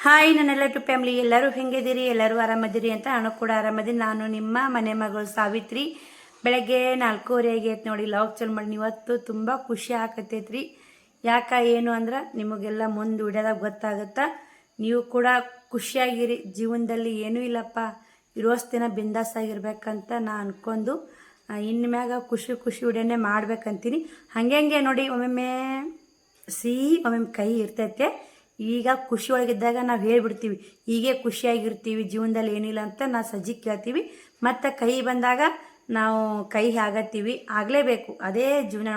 Hi ನನ್ನೆಲ್ಲ to family ಎಲ್ಲರೂ ಹೆಂಗಿದ್ದೀರಿ, ಎಲ್ಲರೂ ಆರಾಮದಿರಿ ಅಂತ ನಾನು ಕೂಡ ಆರಾಮದೀನಿ. ನಾನು ನಿಮ್ಮ ಮನೆ ಮಗಳು ಸಾವಿತ್ರಿ. ಬೆಳಗ್ಗೆ 4:30 ಆಗೈತೆ ನೋಡಿ, ಲಾಗ್ ಚಲ್ ಮಾಡಿ. ಇವತ್ತು ತುಂಬ ಖುಷಿ ಆಕತೈತ್ರಿ. ಏನು ಅಂದ್ರೆ ನಿಮಗೆಲ್ಲ ಮುಂದೆ ವಿಡಿಯೋದಾಗ ಗೊತ್ತಾಗುತ್ತಾ. ನೀವು ಕೂಡ ಖುಷಿಯಾಗಿರಿ. ಜೀವನದಲ್ಲಿ ಏನೂ ಇಲ್ಲಪ್ಪ, ಇರೋಷ್ಟು ದಿನ ಬಿಂದಾಸ್ ಆಗಿರ್ಬೇಕಂತ ನಾ ಅನ್ಕೊಂಡು ಇನ್ಮ್ಯಾಗ ಖುಷಿ ವಿಡಿಯೋನೇ ಮಾಡ್ಬೇಕಂತೀನಿ. ಹಂಗೆ ನೋಡಿ, ಒಮ್ಮೊಮ್ಮೆ ಸಿಹಿ ಒಮ್ಮೊಮ್ಮೆ ಕಹಿ ಇರ್ತೈತೆ. ಈಗ ಖುಷಿ ಒಳಗಿದ್ದಾಗ ನಾವು ಹೇಳ್ಬಿಡ್ತೀವಿ, ಹೀಗೆ ಖುಷಿಯಾಗಿರ್ತೀವಿ, ಜೀವನದಲ್ಲಿ ಏನಿಲ್ಲ ಅಂತ ನಾವು ಸಜ್ಜಿ ಕೇಳ್ತೀವಿ. ಮತ್ತು ಕಹಿ ಬಂದಾಗ ನಾವು ಕಹಿ ಆಗತ್ತೀವಿ, ಆಗಲೇಬೇಕು, ಅದೇ ಜೀವನ.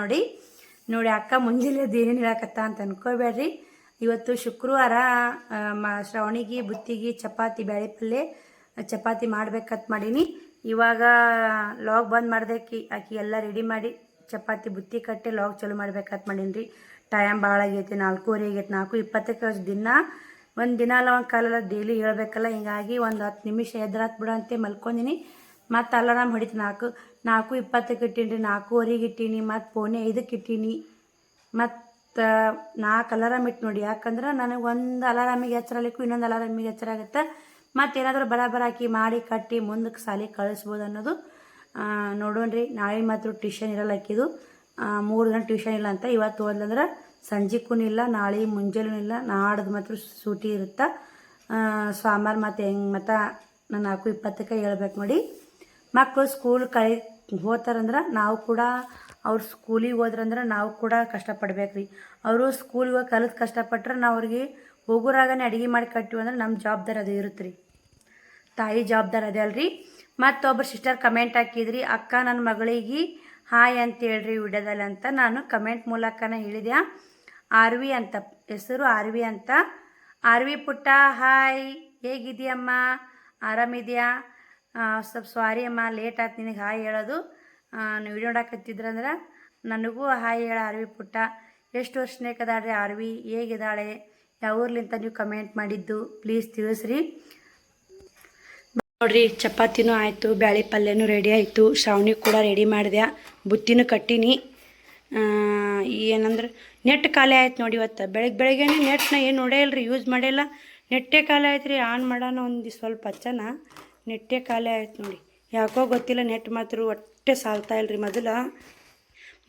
ನೋಡಿ ಅಕ್ಕ ಮುಂಜಾನೆ ಏನೇನು ಹೇಳಕತ್ತ ಅಂತ ಅನ್ಕೋಬೇಡ್ರಿ. ಇವತ್ತು ಶುಕ್ರವಾರ, ಶ್ರಾವಣಿಗೆ ಬುತ್ತಿಗೆ ಚಪಾತಿ ಬ್ಯಾಳೆ ಪಲ್ಯ ಚಪಾತಿ ಮಾಡ್ಬೇಕಂತ ಮಾಡೀನಿ. ಇವಾಗ ಲಾಗ್ ಬಂದ್ ಮಾಡ್ದಕ್ಕೆ ಆಕಿ ಎಲ್ಲ ರೆಡಿ ಮಾಡಿ ಚಪಾತಿ ಬುತ್ತಿ ಕಟ್ಟಿ ಲಾಗ್ ಚಲೋ ಮಾಡ್ಬೇಕಂತ ಮಾಡೀನಿ ರೀ. ಟೈಮ್ ಭಾಳ ಆಗೈತಿ, 4:30 ಆಗೈತಿ. 4:20 ದಿನ ಒಂದು ದಿನ ಅಲ್ಲ, ಒಂದು ಕಾಲಲ್ಲ, ಡೈಲಿ ಹೇಳ್ಬೇಕಲ್ಲ. ಹಿಂಗಾಗಿ ಒಂದು 10 ನಿಮಿಷ ಎದ್ರಾತ್ ಬಿಡಂತೆ ಮಲ್ಕೊಂಡಿನಿ. ಮತ್ತು ಅಲಾರಾಮ್ ಹೊಡಿತು 4:20 ಇಟ್ಟೀನಿ, 4:15 ಇಟ್ಟೀನಿ, ಮತ್ತು 4:45 ಇಟ್ಟೀನಿ, ಮತ್ತು 4 ಅಲಾರಾಮ್ ಇಟ್ಟು ನೋಡಿ. ಯಾಕಂದ್ರೆ ನನಗೆ ಒಂದು ಅಲಾರಾಮಿಗೆ ಎಚ್ಚರಲಿಕ್ಕೂ ಇನ್ನೊಂದು ಅಲಾರಾಮಿಗೆ ಎಚ್ಚರ ಆಗುತ್ತೆ. ಮತ್ತು ಏನಾದರೂ ಬರಾಬರ ಹಾಕಿ ಮಾಡಿ ಕಟ್ಟಿ ಮುಂದಕ್ಕೆ ಸಾಲಿಗೆ ಕಳಿಸ್ಬೋದು ಅನ್ನೋದು. ನೋಡೋಣ್ರಿ. ನಾಳೆ ಮಾತ್ರ ಟ್ಯೂಷನ್ ಇರಲ್ಲ ಹಾಕಿದ್ದು, 3 ಗಂಟೆ ಟ್ಯೂಷನ್ ಇಲ್ಲ ಅಂತ. ಇವತ್ತು ಹೋದ್ಲಂದ್ರೆ ಸಂಜೆಗೂ ಇಲ್ಲ, ನಾಳೆ ಮುಂಜಾನೂ ಇಲ್ಲ, ನಾಡ್ದು ಮಾತ್ರ ಸೂಟಿ ಇರುತ್ತೆ. ಸೋಮವಾರ ಮತ್ತು ಮತ್ತು ನಾನು 4:20 ಹೇಳ್ಬೇಕು ನೋಡಿ. ಮಕ್ಕಳು ಸ್ಕೂಲ್ ಹೋಗ್ತಾರಂದ್ರೆ ನಾವು ಕೂಡ, ಅವ್ರು ಸ್ಕೂಲಿಗೆ ಹೋದ್ರಂದ್ರೆ ನಾವು ಕೂಡ ಕಷ್ಟಪಡ್ಬೇಕ್ರಿ. ಅವರು ಸ್ಕೂಲಿಗೆ ಹೋಗಿ ಕಲಿತು ಕಷ್ಟಪಟ್ರೆ ನಾವು ಅವ್ರಿಗೆ ಹೋಗೋರಾಗನೇ ಅಡುಗೆ ಮಾಡಿ ಕಟ್ಟಿವಿ ಅಂದ್ರೆ ನಮ್ಮ ಜವಾಬ್ದಾರಿ ಅದು ಇರುತ್ತೆ ರೀ, ತಾಯಿ ಜವಾಬ್ದಾರಿ ಅದೇ ಅಲ್ರಿ. ಮತ್ತೊಬ್ಬರು ಸಿಸ್ಟರ್ ಕಮೆಂಟ್ ಹಾಕಿದ್ರಿ, ಅಕ್ಕ ನನ್ನ ಮಗಳಿಗೆ ಹಾಯ್ ಅಂತ ಹೇಳ್ರಿ ವಿಡಿಯೋದಲ್ಲಿ ಅಂತ. ನಾನು ಕಮೆಂಟ್ ಮೂಲಕನೇ ಹೇಳಿದೆ. ಆರ್ವಿ ಅಂತ ಹೆಸರು, ಆರ್ವಿ ಅಂತ. ಆರ್ವಿ ಪುಟ್ಟ ಹಾಯ್, ಹೇಗಿದೆಯಮ್ಮ, ಆರಾಮಿದೆಯಾ? ಸ್ವಲ್ಪ ಸಾರಿ ಅಮ್ಮ, ಲೇಟ್ ಆಯ್ತು ನಿನಗೆ ಹಾಯ್ ಹೇಳೋದು. ವಿಡಿಯೋ ನೋಡಕತ್ತಿದ್ರಂದ್ರೆ ನನಗೂ ಹಾಯ್ ಹೇಳ ಆರ್ವಿ ಪುಟ್ಟ. ಎಷ್ಟು ವರ್ಷನೇಕದಾಳ್ರಿ ಆರ್ವಿ, ಹೇಗಿದ್ದಾಳೆ, ಯಾವ ಊರ್ಲಿಂತ ನೀವು ಕಮೆಂಟ್ ಮಾಡಿದ್ದು ಪ್ಲೀಸ್ ತಿಳಿಸ್ರಿ. ನೋಡ್ರಿ, ಚಪಾತಿನೂ ಆಯಿತು, ಬ್ಯಾಳೆ ಪಲ್ಯನೂ ರೆಡಿ ಆಯಿತು, ಶ್ರಾವಣಿ ಕೂಡ ರೆಡಿ ಮಾಡಿದೆ, ಬುತ್ತಿನೂ ಕಟ್ಟೀನಿ. ಏನಂದ್ರೆ ನೆಟ್ ಖಾಲಿ ಆಯ್ತು ನೋಡಿ. ಇವತ್ತು ಬೆಳಗ್ಗೆ ನೆಟ್ನ ಏನು ನೋಡೇ ಇಲ್ರಿ, ಯೂಸ್ ಮಾಡಿಲ್ಲ. ನೆಟ್ಟೇ ಖಾಲಿ ಆಯ್ತು ರೀ. ಆನ್ ಮಾಡೋಣ ಒಂದು ಸ್ವಲ್ಪ ಹಚ್ಚನ, ನೆಟ್ಟೇ ಖಾಲಿ ಆಯ್ತು ನೋಡಿ. ಯಾಕೋ ಗೊತ್ತಿಲ್ಲ, ನೆಟ್ ಮಾತ್ರ ಒಟ್ಟೆ ಸಾಲ್ತಾ ಇಲ್ರಿ.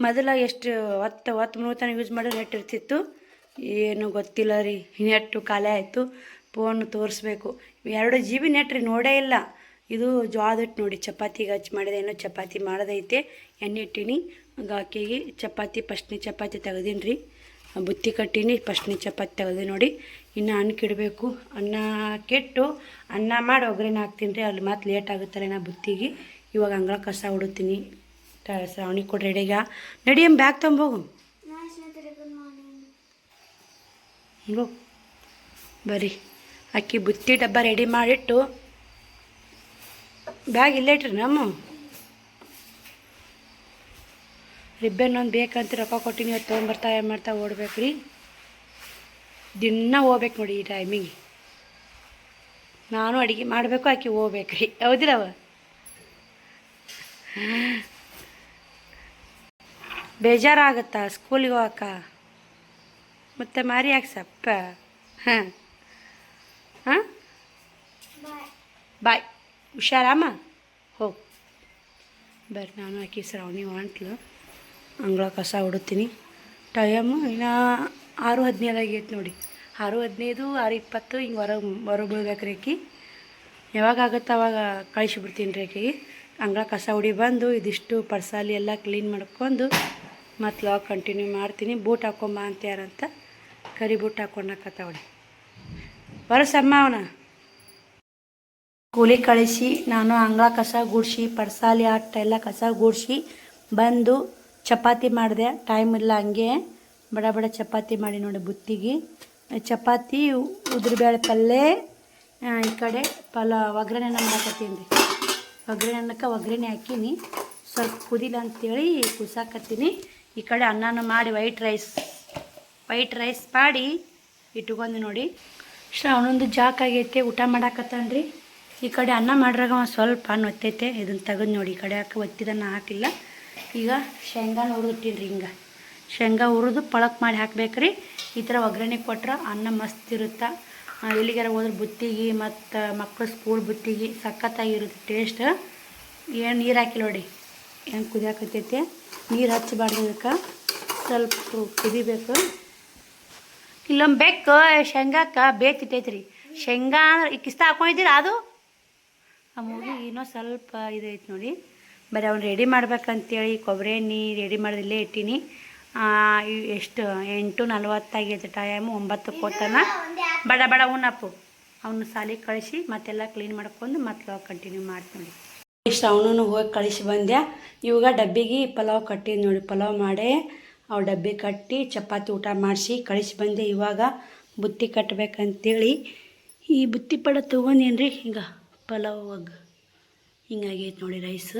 ಮೊದಲ ಎಷ್ಟು 10 ತನಕ ಯೂಸ್ ಮಾಡಿ ನೆಟ್ ಇರ್ತಿತ್ತು. ಏನು ಗೊತ್ತಿಲ್ಲ ರೀ, ನೆಟ್ಟು ಖಾಲಿ ಆಯಿತು. ಫೋನ್ ತೋರಿಸ್ಬೇಕು. 2 GB ನೆಟ್ ರೀ, ನೋಡೇ ಇಲ್ಲ. ಇದು ಜ್ವಾದ ಹಿಟ್ಟು ನೋಡಿ, ಚಪಾತಿಗೆ ಹಚ್ಚಿ ಮಾಡಿದೆ. ಏನೋ ಚಪಾತಿ ಮಾಡೋದೈತೆ, ಎಣ್ಣೆ ಇಟ್ಟೀನಿ. ಆಕೆಗೆ ಚಪಾತಿ ಫಸ್ಟ್ನೇ ಚಪಾತಿ ತೆಗ್ದೀನಿ ರೀ, ಬುತ್ತಿ ಕಟ್ಟೀನಿ, ಫಸ್ಟ್ನೇ ಚಪಾತಿ ತೆಗ್ದೆ ನೋಡಿ. ಇನ್ನು ಅನ್ನ ಇಡಬೇಕು. ಅನ್ನ ಕೆಟ್ಟು ಅನ್ನ ಮಾಡಿ ಒಗ್ಗರಣೆ ಹಾಕ್ತೀನಿ ರೀ. ಅಲ್ಲಿ ಮತ್ತೆ ಲೇಟ್ ಆಗುತ್ತಲ್ಲ ನಾ ಬುತ್ತಿಗೆ. ಇವಾಗ ಅಂಗಳ ಕಸ ಹುಡುತ್ತೀನಿ. ಶ್ರಾವಣಿ ಕೂಡ ರೆಡಿಗ ನಡಿಯಮ್ಮ, ಬ್ಯಾಗ್ ತೊಂಬೋಗು ಬರ್ರಿ. ಅಕ್ಕಿ ಬುತ್ತಿ ಡಬ್ಬ ರೆಡಿ ಮಾಡಿಟ್ಟು ಬ್ಯಾಗ್ ಇಲ್ಲೇ ಇಟ್ರಿ. ನಮ್ಮ ರಿಬ್ಬನ್ ಒಂದು ಬೇಕಂತ ರೊಕ್ಕ ಕೊಟ್ಟಿನಿ, ಇವತ್ತು ತೊಗೊಂಬರ್ತಾ ಏನು ಮಾಡ್ತಾ ಓಡ್ಬೇಕು ರೀ. ದಿನ ಹೋಗ್ಬೇಕು ನೋಡಿ ಈ ಟೈಮಿಗೆ. ನಾನು ಅಡುಗೆ ಮಾಡಬೇಕು, ಆಕೆ ಹೋಗ್ಬೇಕು ರೀ, ಹೌದಿಲ್ಲವ? ಬೇಜಾರಾಗುತ್ತಾ ಸ್ಕೂಲಿಗೆ ಹೋಗಕ್ಕ? ಮತ್ತು ಮಾರಿ ಯಾಕೆ ಸಪ್ಪ? ಹಾಂ, ಬಾಯ್, ಹುಷಾರಮ್ಮ, ಹೋಗಿ ಬರ್ರಿ. ನಾನು ಆಕಿ ಶ್ರಾವಣಿ ಹೊಂಟ್ಲು, ಅಂಗಳ ಕಸ ಹುಡುತ್ತೀನಿ. ಟೈಮು ಇನ್ನು 6:15 ಆಗೈತೆ ನೋಡಿ. 6:15, 6:20 ಹಿಂಗೆ ಹೊರಗೆ ಬೀಳ್ಬೇಕ್ರಿ. ಆಕಿ ಯಾವಾಗ ಆಗುತ್ತೆ ಅವಾಗ ಕಳಿಸಿಬಿಡ್ತೀನಿ ರೀ ಆಕೆಗೆ. ಅಂಗಳ ಕಸ ಹುಡಿ ಬಂದು ಇದಿಷ್ಟು ಪರ್ಸಾಲಿ ಎಲ್ಲ ಕ್ಲೀನ್ ಮಾಡ್ಕೊಂಡು ಮತ್ತು ಲಾಗ್ ಕಂಟಿನ್ಯೂ ಮಾಡ್ತೀನಿ. ಬೂಟ್ ಹಾಕೊಂಬ ಅಂತ ಯಾರಂತ ಕರಿ ಬೂಟ್ ಹಾಕೊಂಡಾಕತ್ತವಳಿ. ಬರಸಮ್ಮ ಅವನ ಕೂಲಿ ಕಳಿಸಿ ನಾನು ಅಂಗಳ ಕಸ ಗುಡಿಸಿ ಪರ್ಸಾಲಿ ಆಟ ಎಲ್ಲ ಕಸ ಗುಡಿಸಿ ಬಂದು ಚಪಾತಿ ಮಾಡಿದೆ. ಟೈಮ್ ಇಲ್ಲ, ಹಂಗೆ ಬಡ ಚಪಾತಿ ಮಾಡಿ ನೋಡಿ. ಬುತ್ತಿಗೆ ಚಪಾತಿ, ಉದ್ರಬೇಳೆ ಪಲ್ಯ, ಈ ಕಡೆ ಒಗ್ಗರಣೆ ಮಾಡಾಕತ್ತೀನಿ ರೀ. ಒಗ್ಗರಣೆ ಹಾಕೀನಿ, ಸ್ವಲ್ಪ ಕುದಿಲ್ಲ ಅಂತೇಳಿ ಕುಸಾಕತ್ತೀನಿ. ಈ ಕಡೆ ಅನ್ನನೂ ಮಾಡಿ ವೈಟ್ ರೈಸ್ ಮಾಡಿ ಇಟ್ಕೊಂಡು ನೋಡಿ. ಶ್ರಾವಣೊಂದು ಜಾಕ್ ಆಗೈತೆ, ಊಟ ಮಾಡಾಕತ್ತಾನ ರೀ. ಈ ಕಡೆ ಅನ್ನ ಮಾಡ್ರಾಗ ಒಂದು ಸ್ವಲ್ಪ ಅನ್ನ ಒತ್ತೈತೆ, ಇದನ್ನು ತೆಗೆದು ನೋಡಿ. ಈ ಕಡೆ ಹಾಕಿ ಒತ್ತಿದನ್ನ ಹಾಕಿಲ್ಲ. ಈಗ ಶೇಂಗಾನ ಹುರಿದಿಟ್ಟಿನಿ ರೀ. ಹಿಂಗೆ ಶೇಂಗಾ ಹುರಿದು ಪಳಕ್ ಮಾಡಿ ಹಾಕ್ಬೇಕ್ರಿ. ಈ ಥರ ಒಗ್ಗರಣೆ ಕೊಟ್ರೆ ಅನ್ನ ಮಸ್ತ್ ಇರುತ್ತೆ. ಎಲ್ಲಿಗಾರ ಹೋದ್ರೆ ಬುತ್ತಿಗೆ ಮತ್ತು ಮಕ್ಕಳು ಸ್ಕೂಲ್ ಬುತ್ತಿಗೆ ಸಖತ್ತಾಗಿರುತ್ತೆ ಟೇಸ್ಟ್. ಏನು ನೀರು ಹಾಕಿ ನೋಡಿ ಹೆಂಗೆ ಕುದಿಯಾಕತ್ತೈತೆ. ನೀರು ಹಚ್ಚಬಾರ್ದು, ಇದಕ್ಕೆ ಸ್ವಲ್ಪ ಕುದಿಬೇಕು. ಇಲ್ಲೊಂದು ಬೆಕ್ಕು ಶೇಂಗಾಕ್ಕೆ ಬೇಕಿತ್ತೈತ್ರಿ. ಶೇಂಗಾ ಅಂದ್ರೆ ಕಿಸ್ತ ಹಾಕೊಂಡಿದ್ದೀರ ಅದು ಆ ಮೂಗಿ ಇನ್ನೂ ಸ್ವಲ್ಪ ಇದೈತೆ ನೋಡಿ. ಬರೀ ಅವ್ನು ರೆಡಿ ಮಾಡ್ಬೇಕಂತೇಳಿ ಕೊಬ್ಬರಿ ಎಣ್ಣೆ ರೆಡಿ ಮಾಡಿದಿಲ್ಲೇ ಇಟ್ಟೀನಿ. ಎಷ್ಟು 8:40 ಆಗೈತೆ ಟೈಮು. 9ಕ್ಕೆ ಹೋಗ್ತಾನ. ಬಡ ಬಡ ಉಣ್ಣಪ್ಪು ಅವನು ಸಾಲಿಗೆ ಕಳಿಸಿ ಮತ್ತೆಲ್ಲ ಕ್ಲೀನ್ ಮಾಡ್ಕೊಂಡು ಮತ್ತೆ ಕಂಟಿನ್ಯೂ ಮಾಡ್ತೀನಿ. ಇಷ್ಟು ಅವನು ಹೋಗಿ ಕಳಿಸಿ ಬಂದೆ. ಇವಾಗ ಡಬ್ಬಿಗೆ ಪಲಾವ್ ಕಟ್ಟಿದ್ದು ನೋಡಿ. ಪಲಾವ್ ಮಾಡೇ ಅವು ಡಬ್ಬಿ ಕಟ್ಟಿ ಚಪಾತಿ ಊಟ ಮಾಡಿಸಿ ಕಳಿಸಿ ಬಂದೆ. ಇವಾಗ ಬುತ್ತಿ ಕಟ್ಟಬೇಕಂತೇಳಿ ಈ ಬುತ್ತಿ ಪಡ ತೊಗೊಂಡೇನ್ರಿ. ಈಗ ಪಲಾವಾಗ ಹಿಂಗಾಗೈತೆ ನೋಡಿ ರೈಸ್.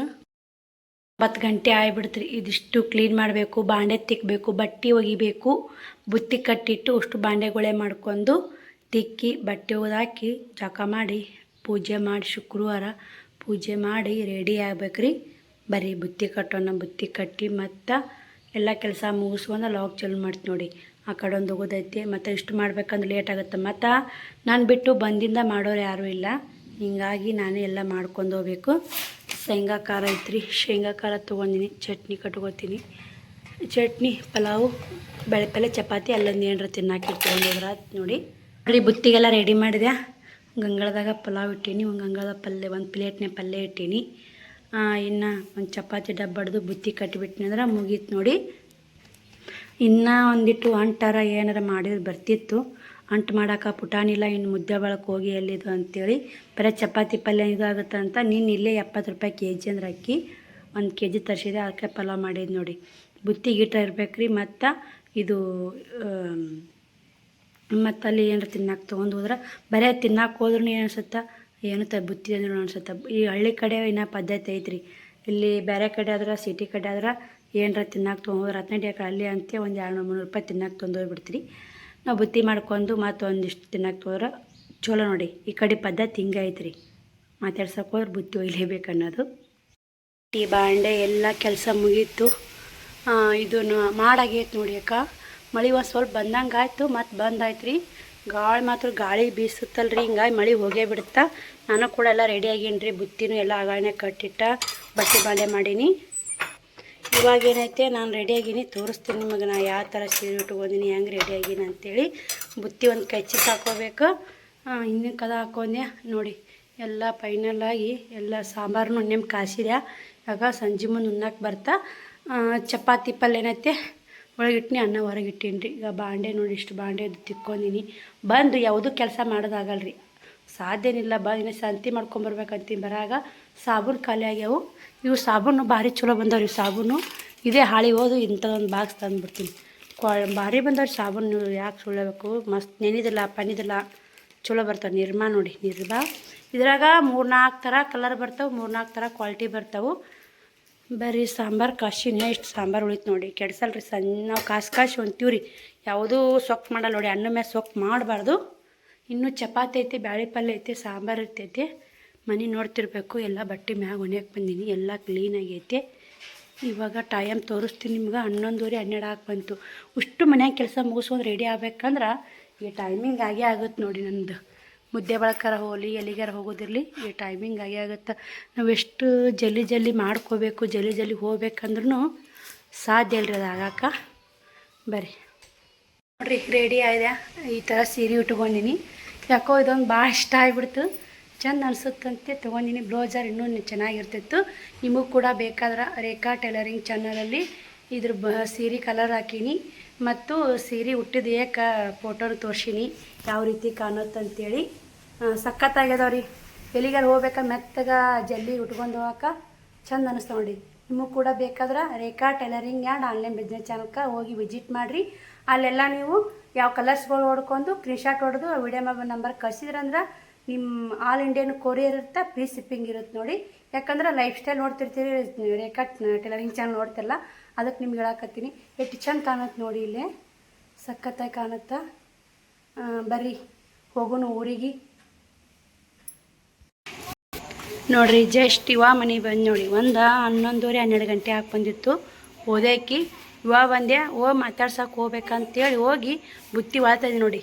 10 ಗಂಟೆ ಆಗಿಬಿಡ್ತ್ರಿ. ಇದಿಷ್ಟು ಕ್ಲೀನ್ ಮಾಡಬೇಕು, ಬಾಂಡೆ ತಿಕ್ಕಬೇಕು, ಬಟ್ಟೆ ಒಗಿಬೇಕು, ಬುತ್ತಿ ಕಟ್ಟಿಟ್ಟು ಅಷ್ಟು ಬಾಂಡೆಗಳೇ ಮಾಡ್ಕೊಂಡು ತಿಕ್ಕಿ ಬಟ್ಟೆ ಒಗೆದಾಕಿ ಜಳಕ ಮಾಡಿ ಪೂಜೆ ಮಾಡಿ ಶುಕ್ರವಾರ ಪೂಜೆ ಮಾಡಿ ರೆಡಿ ಆಗ್ಬೇಕ್ರಿ. ಬರೀ ಬುತ್ತಿ ಕಟ್ಟೋಣ. ಬುತ್ತಿ ಕಟ್ಟಿ ಮತ್ತು ಎಲ್ಲ ಕೆಲಸ ಮುಗಿಸ್ಕೊಂಡು ಲಾಗ್ ಚಾಲು ಮಾಡ್ತೀನಿ ನೋಡಿ. ಆ ಕಡೆ ಒಂದು ಹೋಗೋದೈತಿ. ಮತ್ತು ಇಷ್ಟು ಮಾಡ್ಬೇಕಂದ್ರೆ ಲೇಟ್ ಆಗುತ್ತೆ. ಮತ್ತು ನಾನು ಬಿಟ್ಟು ಬಂದಿಂದ ಮಾಡೋರು ಯಾರೂ ಇಲ್ಲ. ಹೀಗಾಗಿ ನಾನೇ ಎಲ್ಲ ಮಾಡ್ಕೊಂಡು ಹೋಗ್ಬೇಕು. ಶೇಂಗಾ ಖಾರ ಐತ್ರಿ, ಶೇಂಗಾ ಖಾರ ತೊಗೊಂಡಿನಿ. ಚಟ್ನಿ ಕಟ್ಕೋತೀನಿ. ಚಟ್ನಿ ಪಲಾವು ಬೆಳೆ ಪಲ್ಯ ಚಪಾತಿ ಎಲ್ಲೊಂದು ಏನರ ತಿನ್ನಾಕಿ ತೊಗೊಂಡೋದ್ರ ನೋಡಿ. ಬರೀ ಬುತ್ತಿಗೆಲ್ಲ ರೆಡಿ ಮಾಡಿದೆ. ಗಂಗಳದಾಗ ಪಲಾವ್ ಇಟ್ಟೀನಿ. ಒಂದು ಗಂಗಳದ ಪಲ್ಯ, ಒಂದು ಪ್ಲೇಟ್ನೇ ಪಲ್ಯ ಇಟ್ಟೀನಿ. ಇನ್ನು ಒಂದು ಚಪಾತಿ ಡಬ್ಬಡ್ದು ಬುತ್ತಿ ಕಟ್ಟಿಬಿಟ್ಟಿನಿ ಅಂದ್ರೆ ಮುಗೀತು ನೋಡಿ. ಇನ್ನೂ ಒಂದಿಟ್ಟು ಅಂಟಾರ ಏನಾರ ಮಾಡಿದ್ರೆ ಬರ್ತಿತ್ತು. ಅಂಟು ಮಾಡೋಕೆ ಪುಟಾಣಿಲ್ಲ. ಇನ್ನು ಮುದ್ದೆ ಬಳಕೆ ಹೋಗಿ ಎಲ್ಲಿದು ಅಂತೇಳಿ ಬರೀ ಚಪಾತಿ ಪಲ್ಯ ಇದಾಗುತ್ತೆ ಅಂತ ನೀನು ಇಲ್ಲೇ 70 ರೂಪಾಯಿ kg ಅಂದ್ರೆ ಅಕ್ಕಿ 1 kg ತರಿಸಿದೆ. ಅದಕ್ಕೆ ಪಲಾವ್ ಮಾಡಿದ್ದು ನೋಡಿ. ಬುತ್ತಿ ಗೀಟ ಇರ್ಬೇಕ್ರಿ. ಮತ್ತು ಇದು ಮತ್ತು ಅಲ್ಲಿ ಏನಾರು ತಿನ್ನಕ್ಕೆ ತೊಗೊಂಡು ಹೋದ್ರೆ ಬರೀ ತಿನ್ನಕ್ಕೆ ಹೋದ್ರೂ ಏನು ಅನ್ಸುತ್ತೆ, ಏನು ಬುತ್ತಿ ಅಂದ್ರೆ ಅನ್ಸುತ್ತೆ. ಈ ಹಳ್ಳಿ ಕಡೆ ಇನ್ನೂ ಪದ್ಧತಿ ಐತ್ರಿ. ಇಲ್ಲಿ ಬೇರೆ ಕಡೆ ಆದ್ರೆ ಸಿಟಿ ಕಡೆ ಆದ್ರೆ ಏನರ ತಿನ್ನಕ್ಕೆ ತೊಗೊಂಡ್ರೆ 15 ಎಕರೆ ಅಲ್ಲಿ ಅಂತ ಒಂದು 200-300 ರೂಪಾಯಿ ತಿನ್ನಕ್ಕೆ ತೊಗೊಂಡೋಗ್ಬಿಡ್ತೀರಿ. ನಾವು ಬುತ್ತಿ ಮಾಡ್ಕೊಂಡು ಮತ್ತು ಒಂದಿಷ್ಟು ತಿನ್ನಕ್ಕೆ ತೊಗೊಂಡ್ರೆ ಚಲೋ ನೋಡಿ. ಈ ಕಡೆ ಪದ್ಧತಿ ಹಿಂಗೆ ಐತ್ರಿ. ಮಾತಾಡ್ಸಕ್ಕೆ ಹೋದ್ರೆ ಬುತ್ತಿ ಒಯ್ಲೇಬೇಕು ಅನ್ನೋದು. ಟೀ ಬಾಂಡೆ ಎಲ್ಲ ಕೆಲಸ ಮುಗೀತು. ಇದನ್ನು ಮಾಡಾಗೈತೆ ನೋಡಿ. ಅಕ್ಕ ಮಳೆ ಒಂದು ಸ್ವಲ್ಪ ಬಂದಂಗೆ ಆಯಿತು, ಮತ್ತು ಬಂದಾಯ್ತು ರೀ. ಗಾಳಿ ಮಾತ್ರ ಗಾಳಿ ಬೀಸುತ್ತಲ್ರಿ, ಹಿಂಗಾಗಿ ಮಳೆ ಹೋಗೇ ಬಿಡುತ್ತಾ. ನಾನು ಕೂಡ ಎಲ್ಲ ರೆಡಿ ಆಗೀನಿ ರೀ. ಬುತ್ತಿನೂ ಎಲ್ಲ ಆಗಾಣೆ ಕಟ್ಟಿಟ್ಟ ಬಟ್ಟೆ ಬಾಂಡೆ ಮಾಡೀನಿ. ಇವಾಗ ಏನೈತೆ ನಾನು ರೆಡಿ ಆಗೀನಿ. ತೋರಿಸ್ತೀನಿ ನಿಮಗೆ ನಾ ಯಾವ ಥರ ಸೀರೆ ಉಟ್ಕೊಂಡಿನಿ, ಹೆಂಗೆ ರೆಡಿ ಆಗೀನಿ ಅಂತೇಳಿ. ಬುತ್ತಿ ಒಂದು ಕಚ್ಚಿ ಹಾಕೋಬೇಕು. ಇನ್ನೂ ಕದ ಹಾಕೊಂಡೆ ನೋಡಿ. ಎಲ್ಲ ಫೈನಲ್ಲಾಗಿ ಎಲ್ಲ ಸಾಂಬಾರನ್ನು ನಿಮ್ಗೆ ಕಾಸಿದೆ. ಆಗ ಸಂಜೆ ಮುಂದೆ ಉಣ್ಣಕ್ಕೆ ಬರ್ತಾ ಚಪಾತಿ ಪಲ್ಯ ಏನೈತೆ ಒಳಗಿಟ್ಟಿನಿ, ಅನ್ನ ಹೊರಗಿಟ್ಟೀನಿ ರೀ. ಈಗ ಬಾಂಡೆ ನೋಡಿ, ಇಷ್ಟು ಬಾಂಡೆ ತಿಕ್ಕೊಂಡಿನಿ. ಬಂದು ಯಾವುದೂ ಕೆಲಸ ಮಾಡೋದಾಗಲ್ಲ ರೀ, ಸಾಧ್ಯನಿಲ್ಲ. ಇನ್ನು ಸಂತಿ ಮಾಡ್ಕೊಂಬರ್ಬೇಕಂತೀನಿ. ಬರಾಗ ಸಾಬೂನು ಖಾಲಿ ಆಗ್ಯಾವು. ಇವು ಸಾಬೂನು ಭಾರಿ ಚಲೋ ಬಂದವ್ರಿ. ಸಾಬೂನು ಇದೇ ಹಾಳಿ ಹೋದು ಇಂಥದೊಂದು ಬಾಕ್ಸ್ ತಂದುಬಿಡ್ತೀನಿ. ಭಾರಿ ಬಂದವ್ರಿ ಸಾಬೂನು. ಯಾಕೆ ಸುಳ್ಳಬೇಕು, ಮಸ್ತ್ ನೆನಿದಿಲ್ಲ ಪನಿದಿಲ್ಲ ಚಲೋ ಬರ್ತಾವೆ. ನಿರ್ಮಾ ನೋಡಿ, ನಿರ್ಮಾ ಇದ್ರಾಗ 3-4 ಥರ ಕಲರ್ ಬರ್ತಾವೆ, 3-4 ಥರ ಕ್ವಾಲಿಟಿ ಬರ್ತಾವೆ. ಬರೀ ಸಾಂಬಾರು ಕಾಶಿನೇ ಇಷ್ಟು ಸಾಂಬಾರು ಉಳಿತು ನೋಡಿ. ಕೆಡ್ಸಲ್ರಿ. ನಾವು ಕಾಸು ಹೊಂತೀವಿ ರೀ. ಯಾವುದೂ ಸೊಪ್ಪು ಮಾಡಲ್ಲ ನೋಡಿ. ಅನ್ನ ಮೇಲೆ ಸೊಪ್ಪು ಮಾಡಬಾರ್ದು. ಇನ್ನೂ ಚಪಾತಿ ಐತೆ, ಬ್ಯಾಳೆ ಪಲ್ಯ ಐತೆ, ಸಾಂಬಾರು ಇರ್ತೈತೆ. ಮನೆ ನೋಡ್ತಿರ್ಬೇಕು. ಎಲ್ಲ ಬಟ್ಟೆ ಮ್ಯಾಗ ಒಣೆಯಕ್ಕೆ ಬಂದೀನಿ. ಎಲ್ಲ ಕ್ಲೀನಾಗೈತೆ. ಇವಾಗ ಟೈಮ್ ತೋರಿಸ್ತೀನಿ ನಿಮ್ಗೆ. 11:12 ಆಗಿ ಬಂತು. ಅಷ್ಟು ಮನ್ಯಾಗ ಕೆಲಸ ಮುಗಿಸ್ಕೊಂಡು ರೆಡಿ ಆಗ್ಬೇಕಂದ್ರೆ ಈ ಟೈಮಿಂಗ್ ಆಗೇ ಆಗುತ್ತೆ ನೋಡಿ. ನನ್ನದು ಮುದ್ದೆ ಬಳಕಾರ ಹೋಗಲಿ ಎಲ್ಲಿಗಾರ ಹೋಗೋದಿರಲಿ ಈ ಟೈಮಿಂಗ್ ಆಗೇ ಆಗುತ್ತೆ. ನಾವು ಎಷ್ಟು ಜಲ್ದಿ ಮಾಡ್ಕೋಬೇಕು, ಜಲ್ದಿ ಹೋಗ್ಬೇಕಂದ್ರೂ ಸಾಧ್ಯ ಇಲ್ರಿ ಅದು ಆಗಾಕ. ಬರ್ರಿ ನೋಡಿರಿ, ರೆಡಿ ಆಗಿದೆ. ಈ ಥರ ಸೀರೆ ಉಟ್ಕೊಂಡಿನಿ. ಯಾಕೋ ಇದೊಂದು ಭಾಳ ಇಷ್ಟ ಆಗಿಬಿಡ್ತು. ಚೆಂದ ಅನಿಸುತ್ತಂತೆ ತೊಗೊಂಡಿನಿ. ಬ್ಲೌಸರ್ ಇನ್ನೂ ಚೆನ್ನಾಗಿರ್ತಿತ್ತು. ನಿಮಗೂ ಕೂಡ ಬೇಕಾದ್ರೆ ರೇಖಾ ಟೈಲರಿಂಗ್ ಚಾನಲಲ್ಲಿ ಇದ್ರ ಸೀರೆ ಕಲರ್ ಹಾಕೀನಿ ಮತ್ತು ಸೀರೆ ಹುಟ್ಟಿದ ಫೋಟೋನ ತೋರಿಸೀನಿ ಯಾವ ರೀತಿ ಕಾಣುತ್ತಂತೇಳಿ. ಸಖತ್ತಾಗ್ಯದವ್ರಿ. ಎಲ್ಲಿಗಾರ ಹೋಗ್ಬೇಕಾದ್ರೆ ಮೆತ್ತಗ ಜಲ್ದಿ ಉಟ್ಕೊಂಡು ಹೋಗಕ್ಕೆ ಚಂದ ಅನಿಸ್ತಾವೆ ನೋಡಿ. ನಿಮಗೂ ಕೂಡ ಬೇಕಾದ್ರೆ ರೇಖಾ ಟೈಲರಿಂಗ್ ಆ್ಯಂಡ್ ಆನ್ಲೈನ್ ಬಿಸ್ನೆಸ್ ಚಾನಲ್ಗೆ ಹೋಗಿ ವಿಸಿಟ್ ಮಾಡಿರಿ. ಅಲ್ಲೆಲ್ಲ ನೀವು ಯಾವ ಕಲರ್ಸ್ಗಳು ಹೊಡ್ಕೊಂಡು ಸ್ಕ್ರೀನ್ಶಾಟ್ ಹೊಡೆದು ವಿಡಿಯೋ ನಂಬರ್ ಕಳಿಸಿದ್ರಂದ್ರೆ ನಿಮ್ಮ ಆಲ್ ಇಂಡಿಯನ್ ಕೊರಿಯರ್ ಇರುತ್ತೆ, ಫ್ರೀ ಶಿಪ್ಪಿಂಗ್ ಇರುತ್ತೆ ನೋಡಿ. ಯಾಕಂದ್ರೆ ಲೈಫ್ ಸ್ಟೈಲ್ ನೋಡ್ತಿರ್ತೀರಿ, ರೇಖಾ ಟೈಲರಿಂಗ್ ಚಾನಲ್ ನೋಡ್ತಿರಲ್ಲ, ಅದಕ್ಕೆ ನಿಮ್ಗೆ ಹೇಳಕತ್ತೀನಿ. ಎಷ್ಟು ಚಂದ ಕಾಣುತ್ತೆ ನೋಡಿ. ಇಲ್ಲೇ ಸಖತ್ತಾಗಿ ಕಾಣುತ್ತಾ. ಬರ್ರಿ ಹೋಗೋಣ ಊರಿಗೆ. ನೋಡಿರಿ ಜಸ್ಟ್ ಇವಾಗ ಮನೆಗೆ ಬಂದು ನೋಡಿ. 11:12 ಗಂಟೆ ಹಾಕಿ ಬಂದಿತ್ತು. ಓದಾಕಿ ಇವಾಗ ಬಂದೆ. ಮಾತಾಡ್ಸಕ್ಕೆ ಹೋಗ್ಬೇಕಂತೇಳಿ ಹೋಗಿ ಬುತ್ತಿ ವಾಳ್ತಾಯಿದ್ದೆ ನೋಡಿ.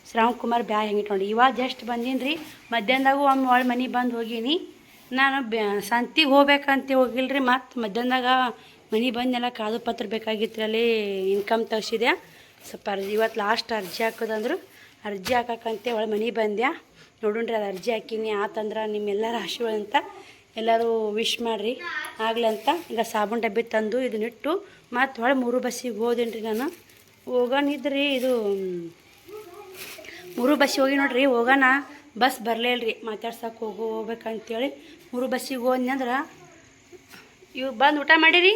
ಶ್ರಾವಣ್ ಕುಮಾರ್ ಬ್ಯಾಗ್ ಹೆಂಗೆ ನೋಡಿ ಇವಾಗ ಜಸ್ಟ್ ಬಂದೀನಿ ರೀ. ಮಧ್ಯಾಹ್ನದಾಗೂ ಒಮ್ಮೆ ಒಳ್ಳೆ ಮನೆಗೆ ಬಂದು ಹೋಗೀನಿ. ನಾನು ಸಂತಿಗೆ ಹೋಗ್ಬೇಕಂತ ಹೋಗಿಲ್ರಿ. ಮತ್ತು ಮಧ್ಯಾಹ್ನದಾಗ ಮನೆ ಬಂದೆಲ್ಲ ಕಾದು ಪತ್ರ ಬೇಕಾಗಿತ್ತು ಅಲ್ಲಿ ಇನ್ಕಮ್ ತೆಗ್ಸಿದೆ. ಸ್ವಲ್ಪ ಇವತ್ತು ಲಾಸ್ಟ್ ಅರ್ಜಿ ಹಾಕೋದಂದ್ರು ಅರ್ಜಿ ಹಾಕಕ್ಕಂತೆ ಒಳ್ಳೆ ಮನೆಗೆ ಬಂದೆ. ನೋಡೋಣ್ರಿ ಅದು ಅರ್ಜಿ ಹಾಕೀನಿ ಆತಂದ್ರೆ ನಿಮ್ಮೆಲ್ಲರ ಆಶೀರ್ವಾದ ಅಂತ ಎಲ್ಲರೂ ವಿಶ್ ಮಾಡಿರಿ ಆಗ್ಲಂತ. ಈಗ ಸಾಬೂನು ಡಬ್ಬಿ ತಂದು ಇದನ್ನಿಟ್ಟು ಮತ್ತು ಹೊಳೆ 3 ಬಸ್ಸಿಗೆ ಹೋದೇನಿ ರೀ. ನಾನು ಹೋಗೋಣಿದ್ರಿ ಇದು 3 ಬಸ್ಸಿಗೆ ಹೋಗಿ ನೋಡ್ರಿ. ಹೋಗೋಣ ಬಸ್ ಬರಲೇ ಇಲ್ರಿ. ಮಾತಾಡ್ಸಕ್ಕೆ ಹೋಗ್ಬೇಕಂತೇಳಿ 3 ಬಸ್ಸಿಗೆ ಹೋದ್ನಿ ಅಂದ್ರೆ ಇವು ಬಂದು ಊಟ ಮಾಡಿರಿ.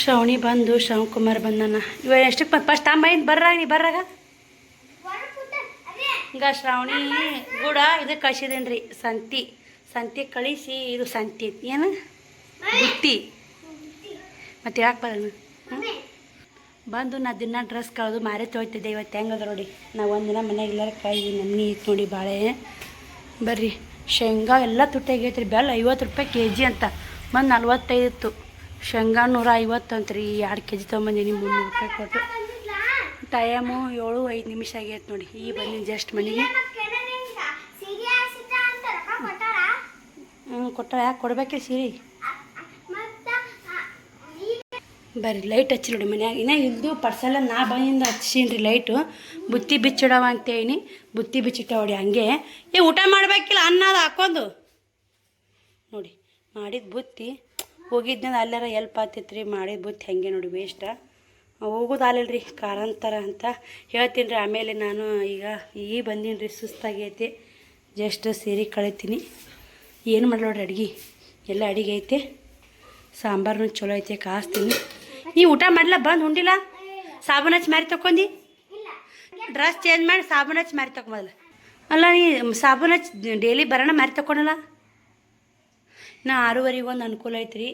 ಶ್ರಾವಣಿ ಬಂದು ಶ್ರಾವಣ್ ಕುಮಾರ್ ಬಂದಾನ. ಇವ ಎಷ್ಟಕ್ಕೆ ಫಸ್ಟ್ ತಾಂಬೈನ್ ಬರ್ರಾಗ ನೀ ಬರ್ರಾಗ ಈಗ ಶ್ರಾವಣಿ ಕೂಡ ಇದು ಕಳಿಸಿದೇನು ರೀ. ಸಂತಿ ಕಳಿಸಿ ಇದು ಸಂತಿ ಏನು ಬುತ್ತಿ ಮತ್ತು ಯಾಕೆ ಬರೋಣ ಬಂದು ನಾ ದಿನ ಡ್ರೆಸ್ ಕಳೆದು ಮಾರೇ ತೊಗೊಳ್ತಿದ್ದೆ. ಇವತ್ತು ಹೆಂಗದ ನೋಡಿ. ನಾವು ಒಂದಿನ ಮನೆಗೆ ಎಲ್ಲರೂ ಕೈ ನಮ್ಮನಿ ಇತ್ತು ನೋಡಿ ಬಾಳೆ ಬರ್ರಿ. ಶೇಂಗಾ ಎಲ್ಲ ತುಟ್ಟಾಗೈತೆ ರೀ. ಬೆಲ್ಲ 50 ರೂಪಾಯಿ kg ಅಂತ ಬಂದು 45 ಇತ್ತು. ಶೇಂಗಾ 150 ಅಂತ್ರಿ. 2 kg ತೊಗೊಂಬಂದೀನಿ 300 ರೂಪಾಯಿ ಕೊಟ್ಟು. ಟೈಮು 7:05 ಆಗೈತೆ ನೋಡಿ. ಈಗ ಬಂದೀನಿ ಜಸ್ಟ್ ಮನೆಗೆ. ಕೊಟ್ಟ ಯಾಕೆ ಕೊಡ್ಬೇಕಿಲ್ಲ ಸೀರೆ ಬರ್ರಿ. ಲೈಟ್ ಹಚ್ಚಿ ನೋಡಿ ಮನ್ಯಾಗ ಇನ್ನೂ ಇದ್ದು ಪರ್ಸೆಲ್ಲ ನಾ ಬಂದಿಂದ ಹಚ್ಸೀನಿ ರೀ ಲೈಟು. ಬುತ್ತಿ ಬಿಚ್ಚಿಡವ ಅಂತೇಳಿ ಬುತ್ತಿ ಬಿಚ್ಚಿಟ್ಟ ನೋಡಿ ಹಂಗೆ. ಊಟ ಮಾಡಬೇಕಿಲ್ಲ ಅನ್ನ ಅದು ಹಾಕೊಂಡು ನೋಡಿ ಮಾಡಿದ ಬುತ್ತಿ ಹೋಗಿದ್ನ ಅಲ್ಲಾರ ಎಲ್ಪ್ ಆಗ್ತೈತೆ ರೀ. ಮಾಡಿದ ಬುತ್ತಿ ಹಾಗೆ ನೋಡಿ ವೇಸ್ಟ ಹೋಗೋದು ಆಲಿಲ್ಲ ರೀ. ಕಾರಂತರ ಅಂತ ಹೇಳ್ತೀನಿ ರೀ ಆಮೇಲೆ. ನಾನು ಈಗ ಬಂದೀನಿ ರೀ. ಸುಸ್ತಾಗೈತೆ. ಜಸ್ಟ್ ಸೀರೆ ಕಳಿತೀನಿ. ಏನು ಮಾಡ್ಲೋಡ್ರಿ ಅಡ್ಗೆ ಎಲ್ಲ ಅಡಿಗೆ ಐತೆ. ಸಾಂಬಾರು ಚಲೋ ಐತೆ ಕಾಸ್ತೀನಿ. ನೀ ಊಟ ಮಾಡಲ್ಲ ಬಂದು ಉಂಡಿಲ್ಲ. ಸಾಬೂನು ಹಚ್ಚಿ ಮಾರಿ ತಗೊಂಡು ಡ್ರೆಸ್ ಚೇಂಜ್ ಮಾಡಿ ಸಾಬೂನು ಹಚ್ಚಿ ಮಾರಿ ತಗೊಂಬಲ್ಲ. ಅಲ್ಲ ನೀ ಸಾಬೂನು ಹಚ್ಚಿ ಡೈಲಿ ಬರೋಣ ಮಾರಿ ತಗೊಂಡಲ್ಲ. ನಾ 6:15 ಒಂದು ಅನುಕೂಲ ಐತ್ರಿ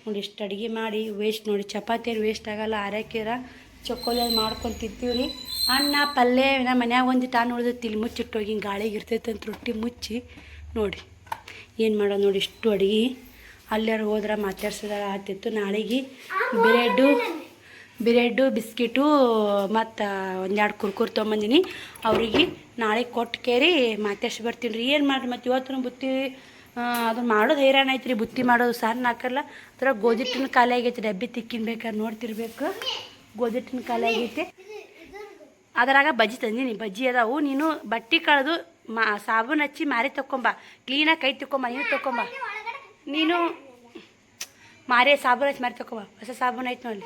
ನೋಡಿ. ಇಷ್ಟು ಅಡುಗೆ ಮಾಡಿ ವೇಸ್ಟ್ ನೋಡಿ. ಚಪಾತಿ ವೇಸ್ಟ್ ಆಗಲ್ಲ. ಆರ್ಯಾಕಿರ ಚೊಕ್ಕೋಲಿ ಮಾಡ್ಕೊಂಡು ತಿಂತೀವಿ ರೀ. ಅನ್ನ ಪಲ್ಯ ನಮ್ಮ ಮನ್ಯಾಗ ಒಂದಿಟ್ಟು ಅನ್ನ ಉಳಿದೈತಿ. ಇಲ್ಲಿ ಮುಚ್ಚಿಟ್ಟೋಗಿ ಗಾಳಿಗೆ ಇರ್ತೈತೆ ಅಂತ ರೊಟ್ಟಿ ಮುಚ್ಚಿ ನೋಡಿ ಏನು ಮಾಡೋದು ನೋಡಿ. ಇಷ್ಟು ಅಡುಗೆ ಅಲ್ಲಾರು ಹೋದ್ರೆ ಮಾತಾಡ್ಸಿದಾಗ ಆಗ್ತಿತ್ತು. ನಾಳೆಗೆ ಬ್ರೆಡ್ಡು ಬಿಸ್ಕಿಟು ಮತ್ತು 1-2 ಕುರ್ಕುರ್ ತೊಗೊಂಬಂದಿನಿ. ಅವ್ರಿಗೆ ನಾಳೆ ಕೊಟ್ಟು ಕೇರಿ ಮಾತಾಡ್ಸಿ ಬರ್ತೀನಿ ರೀ. ಏನು ಮಾಡಿರಿ ಮತ್ತು ಇವತ್ತು ಬುತ್ತಿ ಅದು ಮಾಡೋದು ಹೈರಾಣ ಐತೆ ರೀ. ಬುತ್ತಿ ಮಾಡೋದು ಸಾರನ್ನ ಹಾಕಲ್ಲ. ಅದ್ರ ಗೋಧಿಟ್ಟಿನ ಖಾಲಿ ಆಗೈತೆ. ಡಬ್ಬಿ ತಿಕ್ಕಿನ್ಬೇಕಾದ್ರೆ ನೋಡ್ತಿರ್ಬೇಕು. ಗೋಧಿಟ್ಟಿನ ಖಾಲಿ ಆಗೈತೆ. ಅದರಾಗ ಬಜ್ಜಿ ತಂದೀನಿ. ಬಜ್ಜಿ ಅದಾವು. ನೀನು ಬಟ್ಟೆ ಕಳೆದು ಸಾಬೂನು ಹಚ್ಚಿ ಮಾರಿ ತಗೊಂಬ. ಕ್ಲೀನಾಗಿ ಕೈ ತಗೊಂಬ. ನೀನು ತಗೊಂಬ. ನೀನು ಮಾರಿ ಸಾಬೂನು ಹಚ್ಚಿ ಮಾರಿ ತಗೊಂಬ. ಹೊಸ ಸಾಬೂನು ಐತೆ ನೋಡಿ.